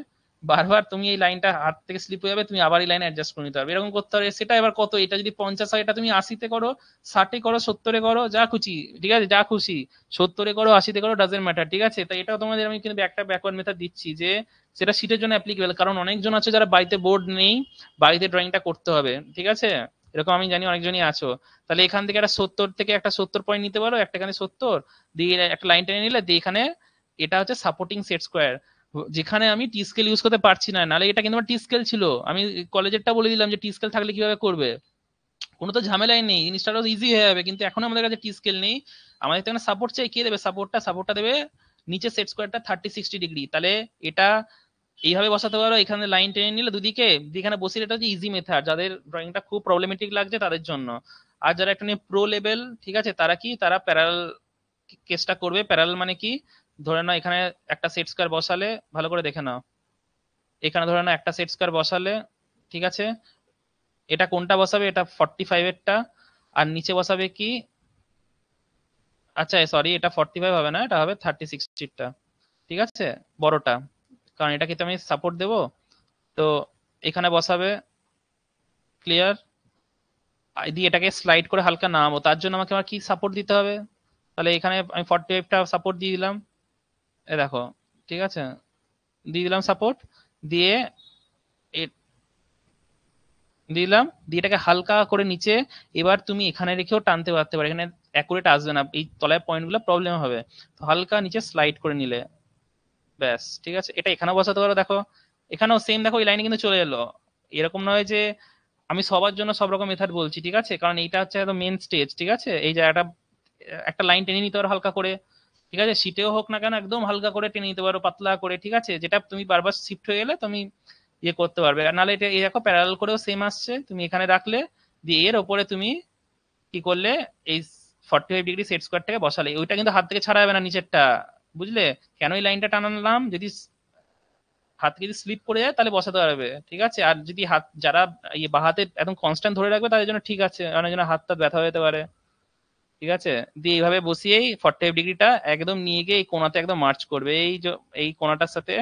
বারবার তুমি এই লাইনটা হাত থেকে স্লিপ হয়ে যাবে, তুমি আবার এই লাইনে অ্যাডজাস্ট করে নিতে পারবে, এরকম করতে হবে। সেটা এবার কত, এটা যদি 50 হয়, এটা তুমি 80-তে করো, 60-এ করো, 70-এ করো, যা খুশি, ঠিক আছে? যা খুশি, 70-এ করো, 80-তে করো, ডাজেন্ট ম্যাটার, ঠিক আছে? তো এটাও তোমাদের আমি কিন্তু একটা ব্যাকওয়ার্ড মেথড দিচ্ছি, যে সেটা শীটের জন্য অ্যাপ্লিকেবল, কারণ অনেকজন আছে যারা বাড়িতে বোর্ড নেই, বাড়িতে ড্রয়িংটা করতে হবে, ঠিক আছে? এরকম আমি জানি অনেকজনই আছো। তাহলে এখান থেকে একটা 70 থেকে একটা 70 পয়েন্ট নিতে পারো, একটা এখানে 70 দিয়ে একটা লাইন টেনে নিলে, দিয়ে এখানে এটা হচ্ছে সাপোর্টিং সেট স্কোয়ার, যেখানে আমি টি স্কেল ইউজ করতে পারছি না, নাহলে এটা কিন্তু আমার টি স্কেল ছিল। আমি কলেজেরটা বলে দিলাম যে টি স্কেল থাকলে কিভাবে করবে, কোনো তো ঝামেলাই নেই, জিনিসটা ইজি হয়ে যাবে। কিন্তু এখন আমাদের কাছে টি স্কেল নেই, আমাদের তো এখানে সাপোর্ট চাই। কে দেবে সাপোর্টটা? সাপোর্টটা দেবে নিচে সেট স্কোয়ারটা 30 60 ডিগ্রি। তাহলে এটা এইভাবে বসাতে পারো, এখানে লাইন টেনে নিলে দুদিকে, এখানে বসিয়ে, এটা হচ্ছে ইজি মেথড, যাদের ড্রয়িংটা খুব প্রবলেমেটিক লাগছে তাদের জন্য। আর যারা একটা নিয়ে প্রো লেভেল, ঠিক আছে, তারা কি, তারা প্যারাল কেসটা করবে। প্যারাল মানে কি, ধরে নাও এখানে একটা সেট স্কোয়ার বসালে, ভালো করে দেখে নাও, এখানে ধরে নাও একটা সেট স্কোয়ার বসালে, ঠিক আছে? এটা কোনটা বসাবে? এটা 45-এরটা। আর নিচে বসাবে কি, আচ্ছা সরি, এটা 45 হবে না, এটা হবে 30 60টা, ঠিক আছে? বড়টা, কারণ এটাকে তো আমি সাপোর্ট দেবো। তো এখানে বসাবে, ক্লিয়ার? দিয়ে এটাকে স্লাইড করে হালকা নামাবো, তার জন্য আমাকে আমার কি সাপোর্ট দিতে হবে? তাহলে এখানে আমি 45টা সাপোর্ট দিয়ে দিলাম, এ দেখো, ঠিক আছে? দিয়ে দিলাম সাপোর্ট, দিয়ে দিলাম, দিয়ে এটাকে হালকা করে নিচে। এবার তুমি এখানে রেখেও টানতে পারতে পারো, এখানে অ্যাকুরেট আসবে না, এই তলায় পয়েন্টগুলো প্রবলেম হবে। তো হালকা নিচে স্লাইড করে নিলে ব্যাস, ঠিক আছে। এটা এখানে বসাতে পারো, দেখো এখানেও সেম, দেখো এই লাইনে কিন্তু চলে এলো। এরকম নয় যে আমি সবার জন্য সব রকম মেথড বলছি, ঠিক আছে, কারণ এইটা হচ্ছে একদম মেন স্টেজ, ঠিক আছে। এই জায়গাটা একটা লাইন টেনে নিতে পারো হালকা করে, ঠিক আছে, শীতেও হোক না কেন একদম হালকা করে টেনে নিতে পারো, পাতলা করে, ঠিক আছে, যেটা তুমি বারবার শিফট হয়ে গেলে তুমি ইয়ে করতে পারবে। আর নাহলে এটা এই দেখো প্যারালাল করেও সেম আসছে, তুমি এখানে রাখলে, দিয়ে এর ওপরে তুমি কি করলে, এই 45 ডিগ্রি সেট স্কোয়ারটাকে বসালে, ওইটা কিন্তু হাত থেকে ছাড়া যাবে না নিচেরটা, বুঝলে। কেন এই লাইনটা টানালাম, যদি হাত থেকে যদি স্লিপ করে যায় তাহলে বসাতে পারবে, ঠিক আছে। আর যদি হাত, যারা ইয়ে বা হাতে একদম কনস্ট্যান্ট ধরে রাখবে তাদের জন্য ঠিক আছে, অনেক জন্য হাতটা ব্যথা হয়ে যেতে পারে, ঠিক আছে। দিয়ে এইভাবে বসিয়েই 45 ডিগ্রিটা একদম নিয়ে গিয়ে এই কোণাতে একদম মার্চ করবে, এই যে এই কোণাটার সাথে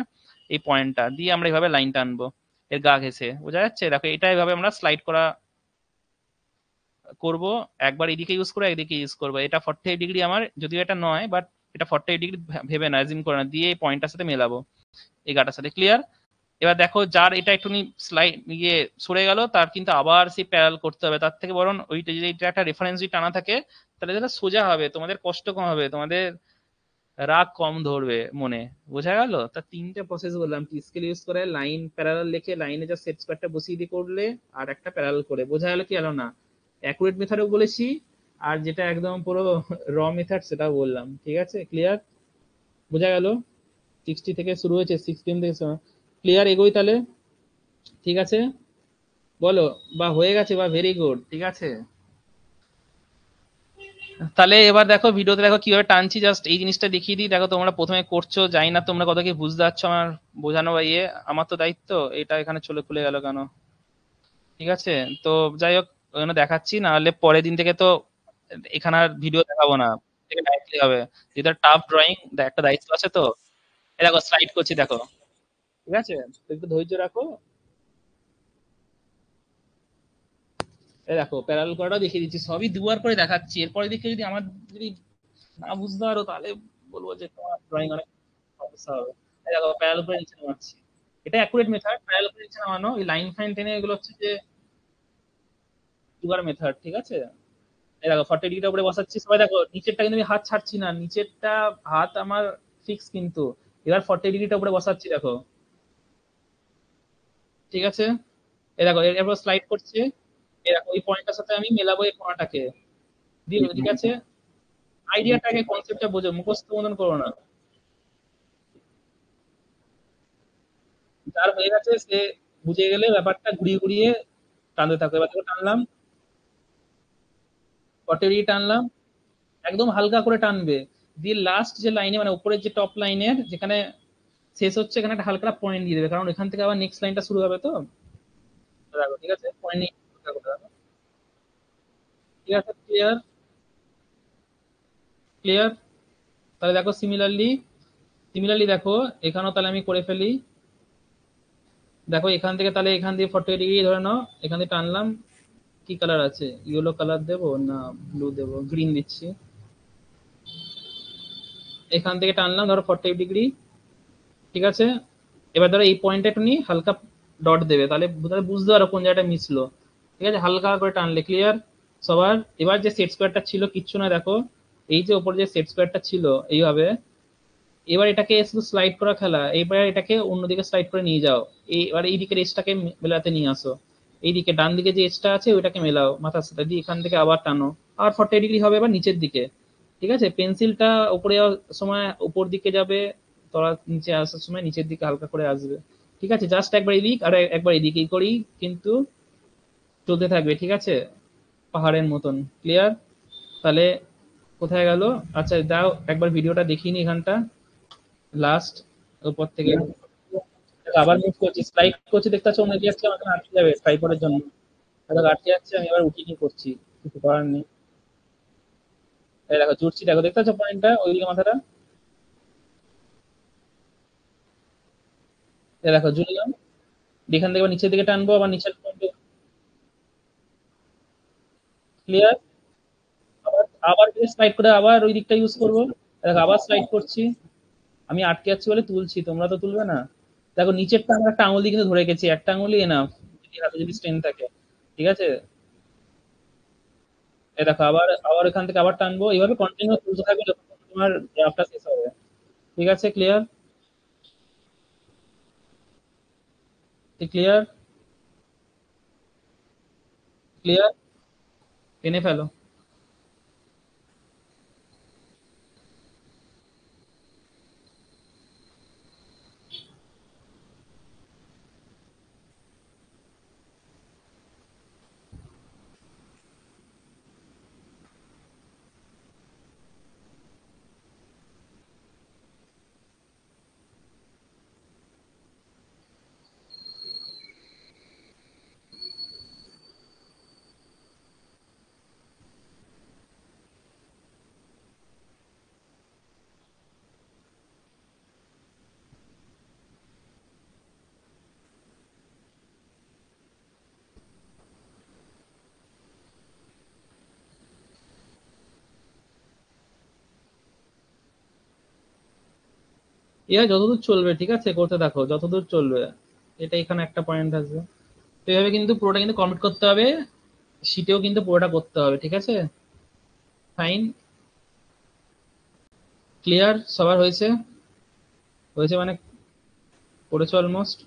এই পয়েন্টটা দিয়ে আমরা এইভাবে লাইন টানবো এর গা ঘেঁষে, বোঝা যাচ্ছে। দেখো এটা এইভাবে আমরা স্লাইড করা করব, একবার এদিকে ইউজ করবো একদিকে ইউজ করবো। এটা 45 ডিগ্রি আমার, যদিও এটা নয়, বাট এটা 45 ডিগ্রি ভেবে না, অ্যাজিউম করে না, দিয়ে এই পয়েন্টটার সাথে মেলাবো এই গাটার সাথে, ক্লিয়ার। এবার দেখো যার এটা একটুখানি স্লাইড ইয়ে সরে গেল, তার কিন্তু আবার সেই প্যারাল করতে হবে, তার থেকে বরং ওইটা যদি এটা একটা রেফারেন্স যদি টানা থাকে তাহলে যেটা সোজা হবে, তোমাদের কষ্ট কম হবে, তোমাদের রাগ কম ধরবে মনে, বোঝা গেল। তা তিনটে প্রসেস বললাম, কি স্কেল ইউজ করে লাইন প্যারালাল লিখে লাইনে যা সেট স্কোয়ারটা বসিয়ে দিয়ে করলে, আর একটা প্যারালাল করে, বোঝা গেল কি গেল না। অ্যাকুরেট মেথডও বলেছি, আর যেটা একদম পুরো র মেথড সেটাও বললাম, ঠিক আছে, ক্লিয়ার, বোঝা গেল। 60 থেকে শুরু হয়েছে, 6 PM থেকে, ক্লিয়ার, এগোই তাহলে, ঠিক আছে, বলো, বা হয়ে গেছে, বা ভেরি গুড, ঠিক আছে। তাহলে এবার দেখো ভিডিওতে দেখো কিভাবে টানছি, জাস্ট এই জিনিসটা দেখিয়ে দিই। দেখো তোমরা প্রথমে করছো, জানি না তোমরা কত কি বুঝতে পারছো আমার বোঝানো বা ইয়ে, আমার তো দায়িত্ব, এটা এখানে চলে খুলে গেল কেন, ঠিক আছে। তো যাই হোক, ওখানে দেখাচ্ছি, না হলে পরের দিন থেকে তো এখানে আর ভিডিও দেখাবো না, থেকে ডাইরেক্টলি হবে। যেটা টাফ ড্রয়িং, একটা দায়িত্ব আছে তো। এই দেখো স্লাইড করছি, দেখো, ঠিক আছে, তো একটু ধৈর্য রাখো। এই দেখো প্যারাল করাটাও দেখিয়ে দিচ্ছি, সবই দুবার করে দেখাচ্ছি, এরপরে দিকে যদি আমার যদি না বুঝতে পারো তাহলে বলবো যে তোমার ড্রয়িং অনেক সমস্যা হবে। এই দেখো প্যারাল করে নিচে নামাচ্ছি, এটা অ্যাকুরেট মেথড, প্যারাল করে নিচে নামানো। এই লাইন ফাইন টেনে এগুলো হচ্ছে যে দুবার মেথড, ঠিক আছে। এই দেখো 40 ডিগ্রিটা উপরে বসাচ্ছি, সবাই দেখো নিচেরটা কিন্তু আমি হাত ছাড়ছি না, নিচেরটা হাত আমার ফিক্স কিন্তু। এবার 40 ডিগ্রিটা উপরে বসাচ্ছি, দেখো, ঠিক আছে। এই দেখো এরপর স্লাইড করছে, এই দেখো এই পয়েন্টটার সাথে আমি মেলাবো এই কোণাটাকে, দিয়ে, ঠিক আছে। আইডিয়াটাকে, কনসেপ্টটা বোঝো, মুখস্থ মতন করো না। যার হয়ে গেছে সে বুঝে গেলে ব্যাপারটা ঘুরিয়ে ঘুরিয়ে টানতে থাকো। এবার দেখো টানলাম, 40 ডিগ্রি টানলাম, একদম হালকা করে টানবে, দিয়ে লাস্ট যে লাইনে, মানে উপরের যে টপ লাইনের যেখানে শেষ হচ্ছে, এখানে একটা হালকা পয়েন্ট দিয়ে দেবে, কারণ এখান থেকে আবার নেক্সট লাইনটা শুরু হবে তো। দেখো, ঠিক আছে, পয়েন্ট নিয়ে দেখো, দেখো, ঠিক আছে, ক্লিয়ার, ক্লিয়ার। তাহলে দেখো সিমিলারলি, সিমিলারলি দেখো এখানেও তাহলে আমি করে ফেলি। দেখো এখান থেকে তাহলে এখান দিয়ে 40 ডিগ্রি ধরে নাও, এখান দিয়ে টানলাম, কি কালার আছে, ইয়েলো কালার দেবো না ব্লু দেবো, গ্রিন দিচ্ছি। এখান থেকে টানলাম ধরো 45 ডিগ্রি, ঠিক আছে। এবার ধরো এই পয়েন্টটা একটু নিয়ে হালকা ডট দেবে, তাহলে তাহলে বুঝতে পারো কোন জায়গাটা মিশলো, ঠিক আছে, হালকা করে টানলে, ক্লিয়ার সবার। এবার যে সেট স্কোয়ারটা ছিল কিচ্ছু না, দেখো এই যে ওপর যে সেট স্কোয়ারটা ছিল এইভাবে, এবার এটাকে শুধু স্লাইড করা খেলা, এবার এটাকে অন্যদিকে স্লাইড করে নিয়ে যাও। এবার এই দিকের এজটাকে মেলাতে নিয়ে আসো, এইদিকে ডান দিকে যে এজটা আছে ওইটাকে মেলাও মাথার সাথে, দিয়ে এখান থেকে আবার টানো, আর 40 ডিগ্রি হবে এবার নিচের দিকে, ঠিক আছে। পেন্সিলটা উপরে যাওয়ার সময় উপর দিকে যাবে, তলা নিচে আসার সময় নিচের দিকে হালকা করে আসবে, ঠিক আছে। জাস্ট একবার এদিক আর একবার এদিকেই করেই কিন্তু চলতে থাকবে, ঠিক আছে, পাহাড়ের মতন, ক্লিয়ার। তাহলে কোথায় গেল, আচ্ছা দাও একবার ভিডিওটা দেখিনি এখানটা, লাস্ট উপর থেকে আবার মুভ করছি, স্লাইড করছি, দেখতে পাচ্ছ অন্য যাচ্ছে, আমাকে আটকে যাবে ট্রাইপডের জন্য, তাহলে আটকে যাচ্ছে, আমি এবার উঠিয়ে নিয়ে করছি, কিছু করার নেই। এই দেখো জুড়ছি, দেখো দেখতে পাচ্ছ পয়েন্টটা ওইদিকে মাথাটা, এই দেখো জুড়লাম, এখান থেকে আবার নিচের দিকে টানবো, আবার নিচের পয়েন্টে, ক্লিয়ার। আবার আবার স্লাইড করে আবার ওই দিকটা ইউজ করবো, এই দেখো আবার স্লাইড করছি, আমি আটকে যাচ্ছি বলে তুলছি, তোমরা তো তুলবে না। দেখো নিচেরটা আমরা একটা আঙুল দিয়ে কিন্তু ধরে গেছি, একটা আঙুলই এনাফ যদি হাতে যদি স্ট্রেন থাকে, ঠিক আছে। এই দেখো আবার আবার এখান থেকে আবার টানবো, এইভাবে কন্টিনিউ চলতে থাকবে যতক্ষণ না তোমার গ্রাফটা শেষ হবে। ঠিক আছে, ক্লিয়ার? ক্লিয়ার? ক্লিয়ার? টেনে ফেলো। ইয়া যতদূর চলবে, ঠিক আছে, করতে থাকো যতদূর চলবে। এটা এখানে একটা পয়েন্ট আসবে। তো এইভাবে কিন্তু পুরোটা কিন্তু কমপ্লিট করতে হবে, শীটেও কিন্তু পুরোটা করতে হবে, ঠিক আছে? ফাইন। ক্লিয়ার সবার হয়েছে? হয়েছে মানে করেছো অলমোস্ট।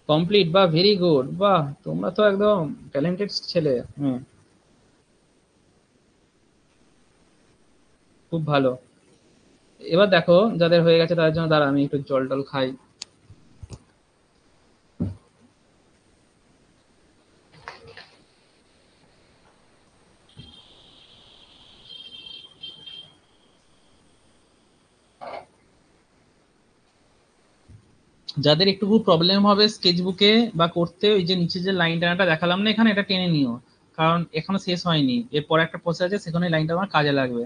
কমপ্লিট, বাহ, ভেরি গুড, বাহ, তোমরা তো একদম ট্যালেন্টেড ছেলে। হুম, খুব ভালো। এবার দেখো যাদের হয়ে গেছে তাদের জন্য, দাঁড়া আমি একটু জল টল খাই। যাদের একটু প্রবলেম হবে স্কেচবুকে বা করতে, ওই যে নিচে যে লাইন টানাটা দেখালাম না এখানে, এটা টেনে নিও, কারণ এখনো শেষ হয়নি, এরপর একটা প্রসেস আছে, সেখানে লাইনটা আমার কাজে লাগবে।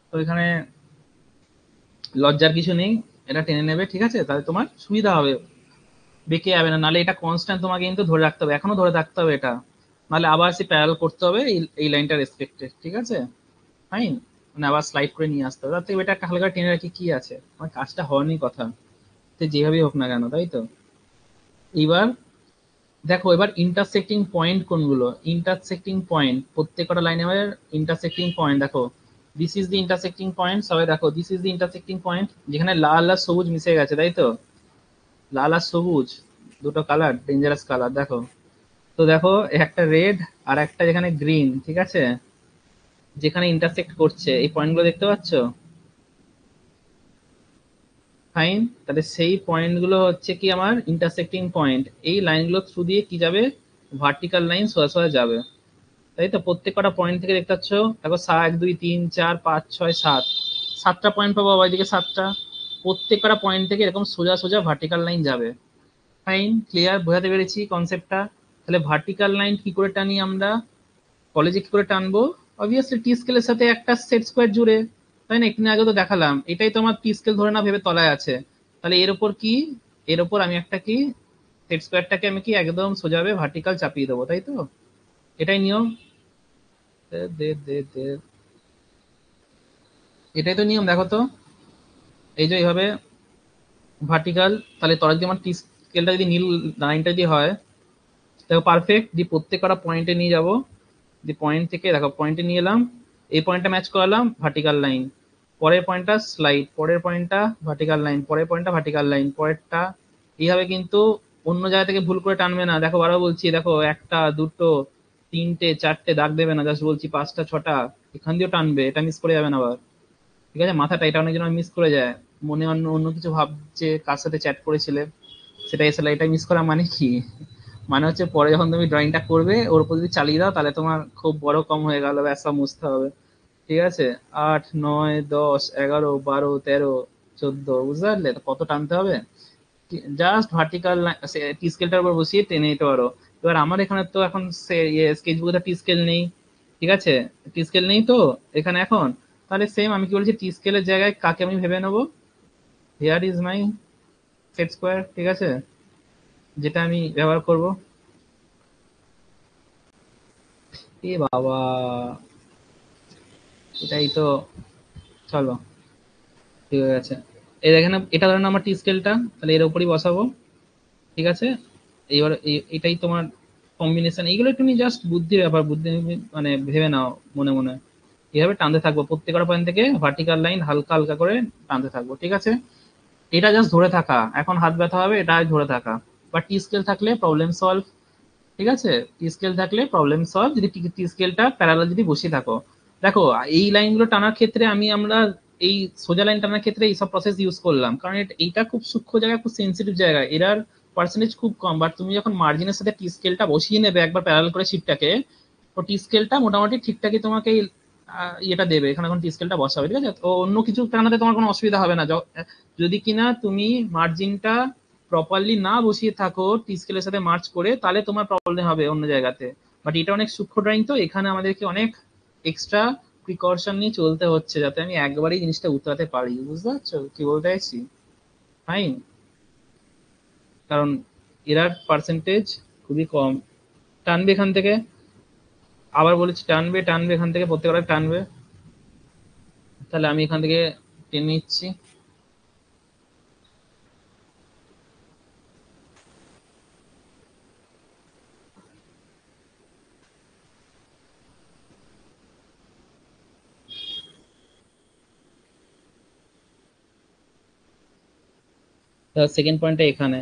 তো এখানে লজ্জার কিছু নেই, এটা টেনে নেবে, ঠিক আছে, তাহলে তোমার সুবিধা হবে, বেঁকে যাবে না। নাহলে এটা কনস্ট্যান্ট তোমাকে কিন্তু ধরে রাখতে হবে, এখনো ধরে রাখতে হবে এটা, নাহলে আবার সে প্যারাল করতে হবে এই লাইনটা রেসপেক্টে, ঠিক আছে? ফাইন। মানে আবার স্লাইড করে নিয়ে আসতে হবে, তার থেকে এটা একটা হালকা টেনে রাখি, কি আছে, আমার কাজটা হওয়ারই কথা, তো যেভাবেই হোক না কেন, তাই তো? এবার দেখো, এবার ইন্টারসেক্টিং পয়েন্ট কোনগুলো, ইন্টারসেক্টিং পয়েন্ট প্রত্যেকটা লাইনে আমাদের ইন্টারসেক্টিং পয়েন্ট দেখো। This is the intersecting point, সবাই দেখো, this is the intersecting point, যেখানে লাল আর সবুজ মিশে গেছে, তাই তো? লাল আর সবুজ দুটো কালার, ডেঞ্জারাস কালার, দেখো। তো দেখো একটা রেড আর একটা যেখানে গ্রিন, ঠিক আছে, যেখানে ইন্টারসেক্ট করছে, এই পয়েন্টগুলো দেখতে পাচ্ছ? ফাইন। তাহলে সেই পয়েন্টগুলো হচ্ছে কি আমার ইন্টারসেক্টিং পয়েন্ট, এই লাইনগুলো থ্রু দিয়ে কি যাবে, ভার্টিক্যাল লাইন সোজা সোজা যাবে, তাই তো? প্রত্যেক কটা পয়েন্ট থেকে দেখতে পাচ্ছ, দেখো 1 2 3 4 5 6 7, সাতটা পয়েন্ট পাবো, ওইদিকে সাতটা, প্রত্যেক কটা পয়েন্ট থেকে এরকম সোজা সোজা ভার্টিক্যাল লাইন যাবে। ফাইন, ক্লিয়ার, বোঝাতে পেরেছি কনসেপ্টটা? তাহলে ভার্টিক্যাল লাইন কি করে টানি আমরা, কলেজে কি করে টানবো? অবভিয়াসলি টি স্কেলের সাথে একটা সেট স্কোয়ার জুড়ে, তাই না? একটু আগে তো দেখালাম, এটাই তো আমার টি স্কেল ধরে না ভেবে তলায় আছে, তাহলে এর উপর কি, এর উপর আমি একটা কি সেট স্কোয়ারটাকে আমি কি একদম সোজাভাবে ভার্টিক্যাল চাপিয়ে দেবো, তাই তো? এটাই নিয়ম। দে দে দে দে। এটাই তো নিয়ম, দেখো তো, এই যে এইভাবে ভার্টিক্যাল, তাহলে তলা যদি আমার টি স্কেলটা যদি নীল লাইনটা দিয়ে হয়, দেখো পারফেক্ট, দিয়ে প্রত্যেক কটা পয়েন্টে নিয়ে যাব, দিয়ে পয়েন্ট থেকে দেখো পয়েন্টে নিয়ে এলাম, এই পয়েন্টটা ম্যাচ করালাম ভার্টিক্যাল লাইন, পরের পয়েন্টটা স্লাইড, পরের পয়েন্টটা ভার্টিক্যাল লাইন, পরের পয়েন্টটা ভার্টিক্যাল লাইন, পরেরটা, এইভাবে কিন্তু অন্য জায়গা থেকে ভুল করে টানবে না, দেখো বারবার বলছি, দেখো একটা দুটো তিনটে চারটে দাগ দেবে না, জাস্ট বলছি পাঁচটা ছটা এখান দিয়েও টানবে, এটা মিস করে যাবে না আবার, ঠিক আছে? মাথাটা এটা অনেকজন মিস করে যায়, মনে অন্য অন্য কিছু ভাবছে, কার সাথে চ্যাট করেছিলে, সেটা এসে এটা মিস করা মানে কি, মানে হচ্ছে পরে যখন তুমি ড্রয়িংটা করবে ওর উপর যদি চালিয়ে দাও, তাহলে তোমার খুব বড় কম হয়ে গেল, ব্যাসা মুছতে হবে, ঠিক আছে? 8 9 10 11 12 13 14, বুঝতে পারলে তো কত টানতে হবে? জাস্ট ভার্টিক্যাল টি স্কেলটার উপর বসিয়ে টেনে নিতে পারো। এবার আমার এখানে তো এখন স্কেচ বুকে টি স্কেল নেই, ঠিক আছে, টি স্কেল নেই তো এখানে এখন, তাহলে সেম আমি কি বলছি, টি স্কেলের জায়গায় কাকে আমি ভেবে নেবো, here is my set square, ঠিক আছে, যেটা আমি ব্যবহার করব। এ বাবা, এটাই তো, চলো, ঠিক হয়ে গেছে। এই দেখেন, এটা ধরেন আমার টি স্কেলটা, তাহলে এর উপরই বসাবো, ঠিক আছে? এবার এটাই তোমার কম্বিনেশন। এইগুলো তুমি জাস্ট বুদ্ধির ব্যাপার, বুদ্ধি মানে ভেবে নাও মনে মনে। এভাবে টানতে থাকবো, প্রত্যেকটা পয়েন্ট থেকে ভার্টিক্যাল লাইন হালকা হালকা করে টানতে থাকবো, ঠিক আছে? এটা জাস্ট ধরে থাকা, এখন হাত ব্যথা হবে, এটা ধরে থাকা। বা টি স্কেল থাকলে প্রবলেম সলভ, ঠিক আছে? টি স্কেল থাকলে প্রবলেম সলভ, যদি টি স্কেলটা প্যারালাল যদি বসিয়ে থাকো। দেখো, এই লাইনগুলো টানার ক্ষেত্রে আমরা এই সোজা লাইন টানার ক্ষেত্রে এইসব প্রসেস ইউজ করলাম, কারণ এইটা খুব সূক্ষ্ম জায়গা, খুব সেন্সিটিভ জায়গা, এরার পার্সেন্টেজ খুব কম। বাট তুমি যখন মার্জিনের সাথে টি স্কেলটা বসিয়ে নেবে একবার প্যারালাল করে শিপটাকে, তো টি স্কেলটা মোটামুটি ঠিকঠাকই তোমাকে ইয়েটা দেবে। এখানে এখন টি স্কেলটা বসাবে, ঠিক আছে? তো অন্য কিছু টানাতে তোমার কোনো অসুবিধা হবে না, যদি কিনা তুমি মার্জিনটা প্রপারলি না বসিয়ে থাকো টি স্কেলের সাথে মার্চ করে, তাহলে তোমার প্রবলেম হবে অন্য জায়গাতে। বাট এটা অনেক সূক্ষ্ম ড্রয়িং, তো এখানে আমাদেরকে অনেক এক্সট্রা প্রিকশন নিয়ে চলতে হচ্ছে, যাতে আমি একবারই জিনিসটা উতরাতে পারি। বুঝতে পারছো কি বলতে চাইছি? ফাইন। কারণ এরার পার্সেন্টেজ খুবই কম। টানবে এখান থেকে, আবার বলেছি টানবে, টানবে এখান থেকে, প্রত্যেকটা টানবে। তাহলে আমি এখান থেকে টেনে নিচ্ছি। সেকেন্ড পয়েন্টটা এখানে,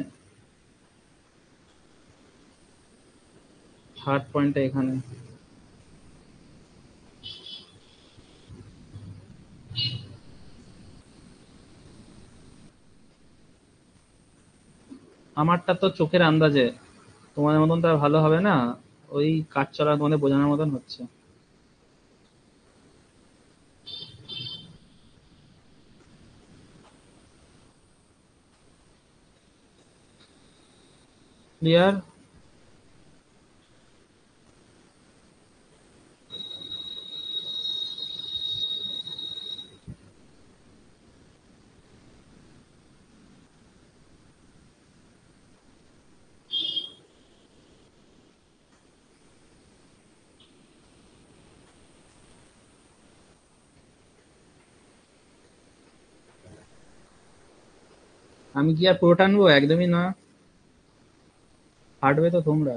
থার্ড পয়েন্টটা এখানে। আমারটা তো চোখের আন্দাজে, তোমাদের মতন তো আর ভালো হবে না, ওই কাজ চলা তোমাদের বোঝানোর মতন হচ্ছে। ক্লিয়ার? আমি কি আর পুরো টানবো? একদমই না, হাঁটবে তো তোমরা।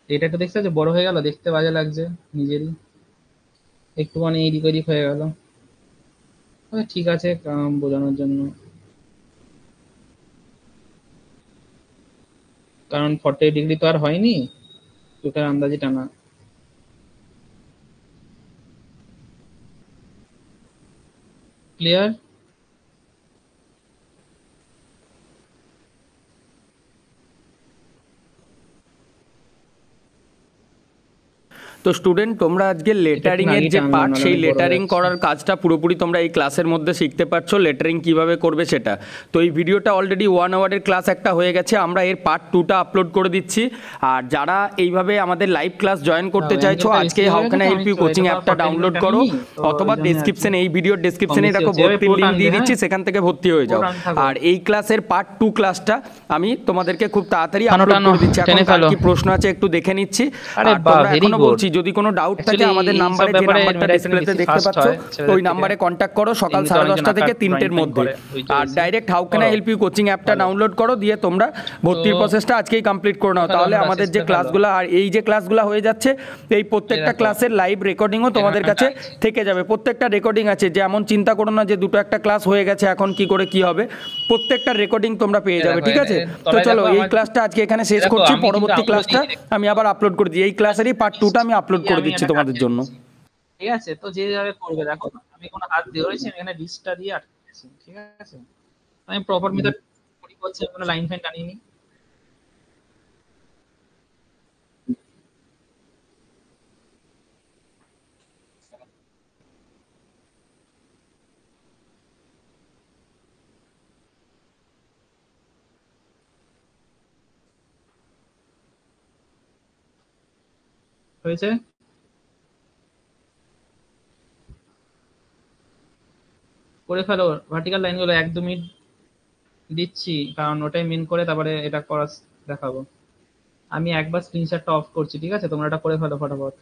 এটা একটু দেখতে যে বড় হয়ে গেল, দেখতে বাজে লাগছে নিজেরই, একটুখানি এদিক ওদিক হয়ে গেল। ঠিক আছে, বোঝানোর জন্য। কারণ 40 ডিগ্রি তো আর হয়নি, চোখের আন্দাজে টানা। ক্লিয়ার? তো স্টুডেন্ট, তোমরা আজকে এটা একটু লেটারিং এর আগেই যে টানলাম, পার্ট, নাহলে সেই অনেক বড় হয়ে লেটারিং যাচ্ছে। করার কাজটা পুরোপুরি তোমরা এই ক্লাসের মধ্যে শিখতে পারছো, লেটারিং কিভাবে করবে সেটা। তো এই ভিডিওটা অলরেডি 1 আওয়ারের ক্লাস একটা হয়ে গেছে, আমরা এর পার্ট 2টা আপলোড করে দিচ্ছি। আর যারা এইভাবে আমাদের লাইভ ক্লাস জয়েন করতে চাইছো, অ্যাঙ্গেলটা আজকে বেশি হয়ে হাউ গেছে ক্যান আই তো, হেল্প আমি ইউ কোচিং এটা তো অ্যাপটা 40 ডিগ্রি ডাউনলোড করো, টানিনি তো, অথবা ওই জন্য আর কি। ডেসক্রিপশন, এই ভিডিওর কম ডেসক্রিপশনে বেশি দেখো হচ্ছে, এবার ভর্তির পুরো লিঙ্ক টানবে, দিয়ে হ্যাঁ দিচ্ছি, সেখান থেকে ভর্তি হয়ে পুরো যাও। টানতে থাকো। আর এই ক্লাসের পার্ট 2 ক্লাসটা আমি তোমাদেরকে খুব তাড়াতাড়ি টানো আপলোড টানো, করে দিচ্ছি। এখন টেনে কার ফেলো। কি প্রশ্ন আছে একটু দেখে নিচ্ছি। আরে আর বাহ, তোমরা ভেরি এখনো গুড। বলছি, যদি কোনো ডাউট থাকে অ্যাকচুয়ালি আমাদের এই সব নাম্বারে, যে ব্যাপারে নাম্বারটা মেয়েরা ডিসপ্লেতে বেশি দেখতে ফার্স্ট পাচ্ছ, হয় ছেলেদের ওই থেকে। নাম্বারে কন্ট্যাক্ট করো সকাল এমনিতে অনেকজন 10:30 থেকে আঁকার ড্রয়িং 3টের ফ্রয়িং মধ্যে। করে, বুঝতে আর পেরেছি। ডাইরেক্ট হাউ ক্যান আই করো, হেল্প ইউ কোচিং অ্যাপটা ভালো। ডাউনলোড করো, দিয়ে তোমরা তো ভর্তির প্রসেসটা আজকেই কমপ্লিট করে নাও। ফেলো তাহলে তোমরা, আমাদের যে শেষটা ফেলো। ক্লাসগুলো আর এই যে ক্লাসগুলো হয়ে যাচ্ছে, এই এই প্রত্যেকটা দেখো, ক্লাসের লাইভ রেকর্ডিংও তোমাদের এখানে কাছে টানছি। থেকে যাবে। প্রত্যেকটা রেকর্ডিং আছে, যেমন চিন্তা করো না যে দুটো একটা ক্লাস হয়ে গেছে এখন কি করে কি হবে, প্রত্যেকটা রেকর্ডিং তোমরা পেয়ে এই যাবে, দেখো, ঠিক আছে? তো তলায় চলো, দেখো এই আমার। ক্লাসটা আজকে এখানে এই শেষ দেখো, করছি, আমি কিন্তু পরবর্তী আঙুলে ক্লাসটা দিয়ে রেখেছি। আমি আবার আপলোড করে দিই। এই ক্লাসেরই পার্ট 2টা আমি আপলোড করে আমি দিচ্ছি এটা তোমাদের কাটিয়ে জন্য। দিচ্ছি, ঠিক আছে? তো যে যাবে করবে, দেখো আমি কোনো হাত ধরেছি, আমি এখানে ডিসটা দিয়ে আটকেছি, ঠিক আছে? আমি প্রপার মেথড করি করছি, আমি কোনো লাইন ফাইন টানিনি। হয়েছে? করে ফেলো ভার্টিক্যাল লাইনগুলো, 1-2 মিনিট দিচ্ছি, কারণ ওটাই মেন করে তারপরে এটা করা দেখাবো। আমি একবার স্ক্রিনশটটা অফ করছি, ঠিক আছে? তোমরা এটা করে ফেলো ফটাফট।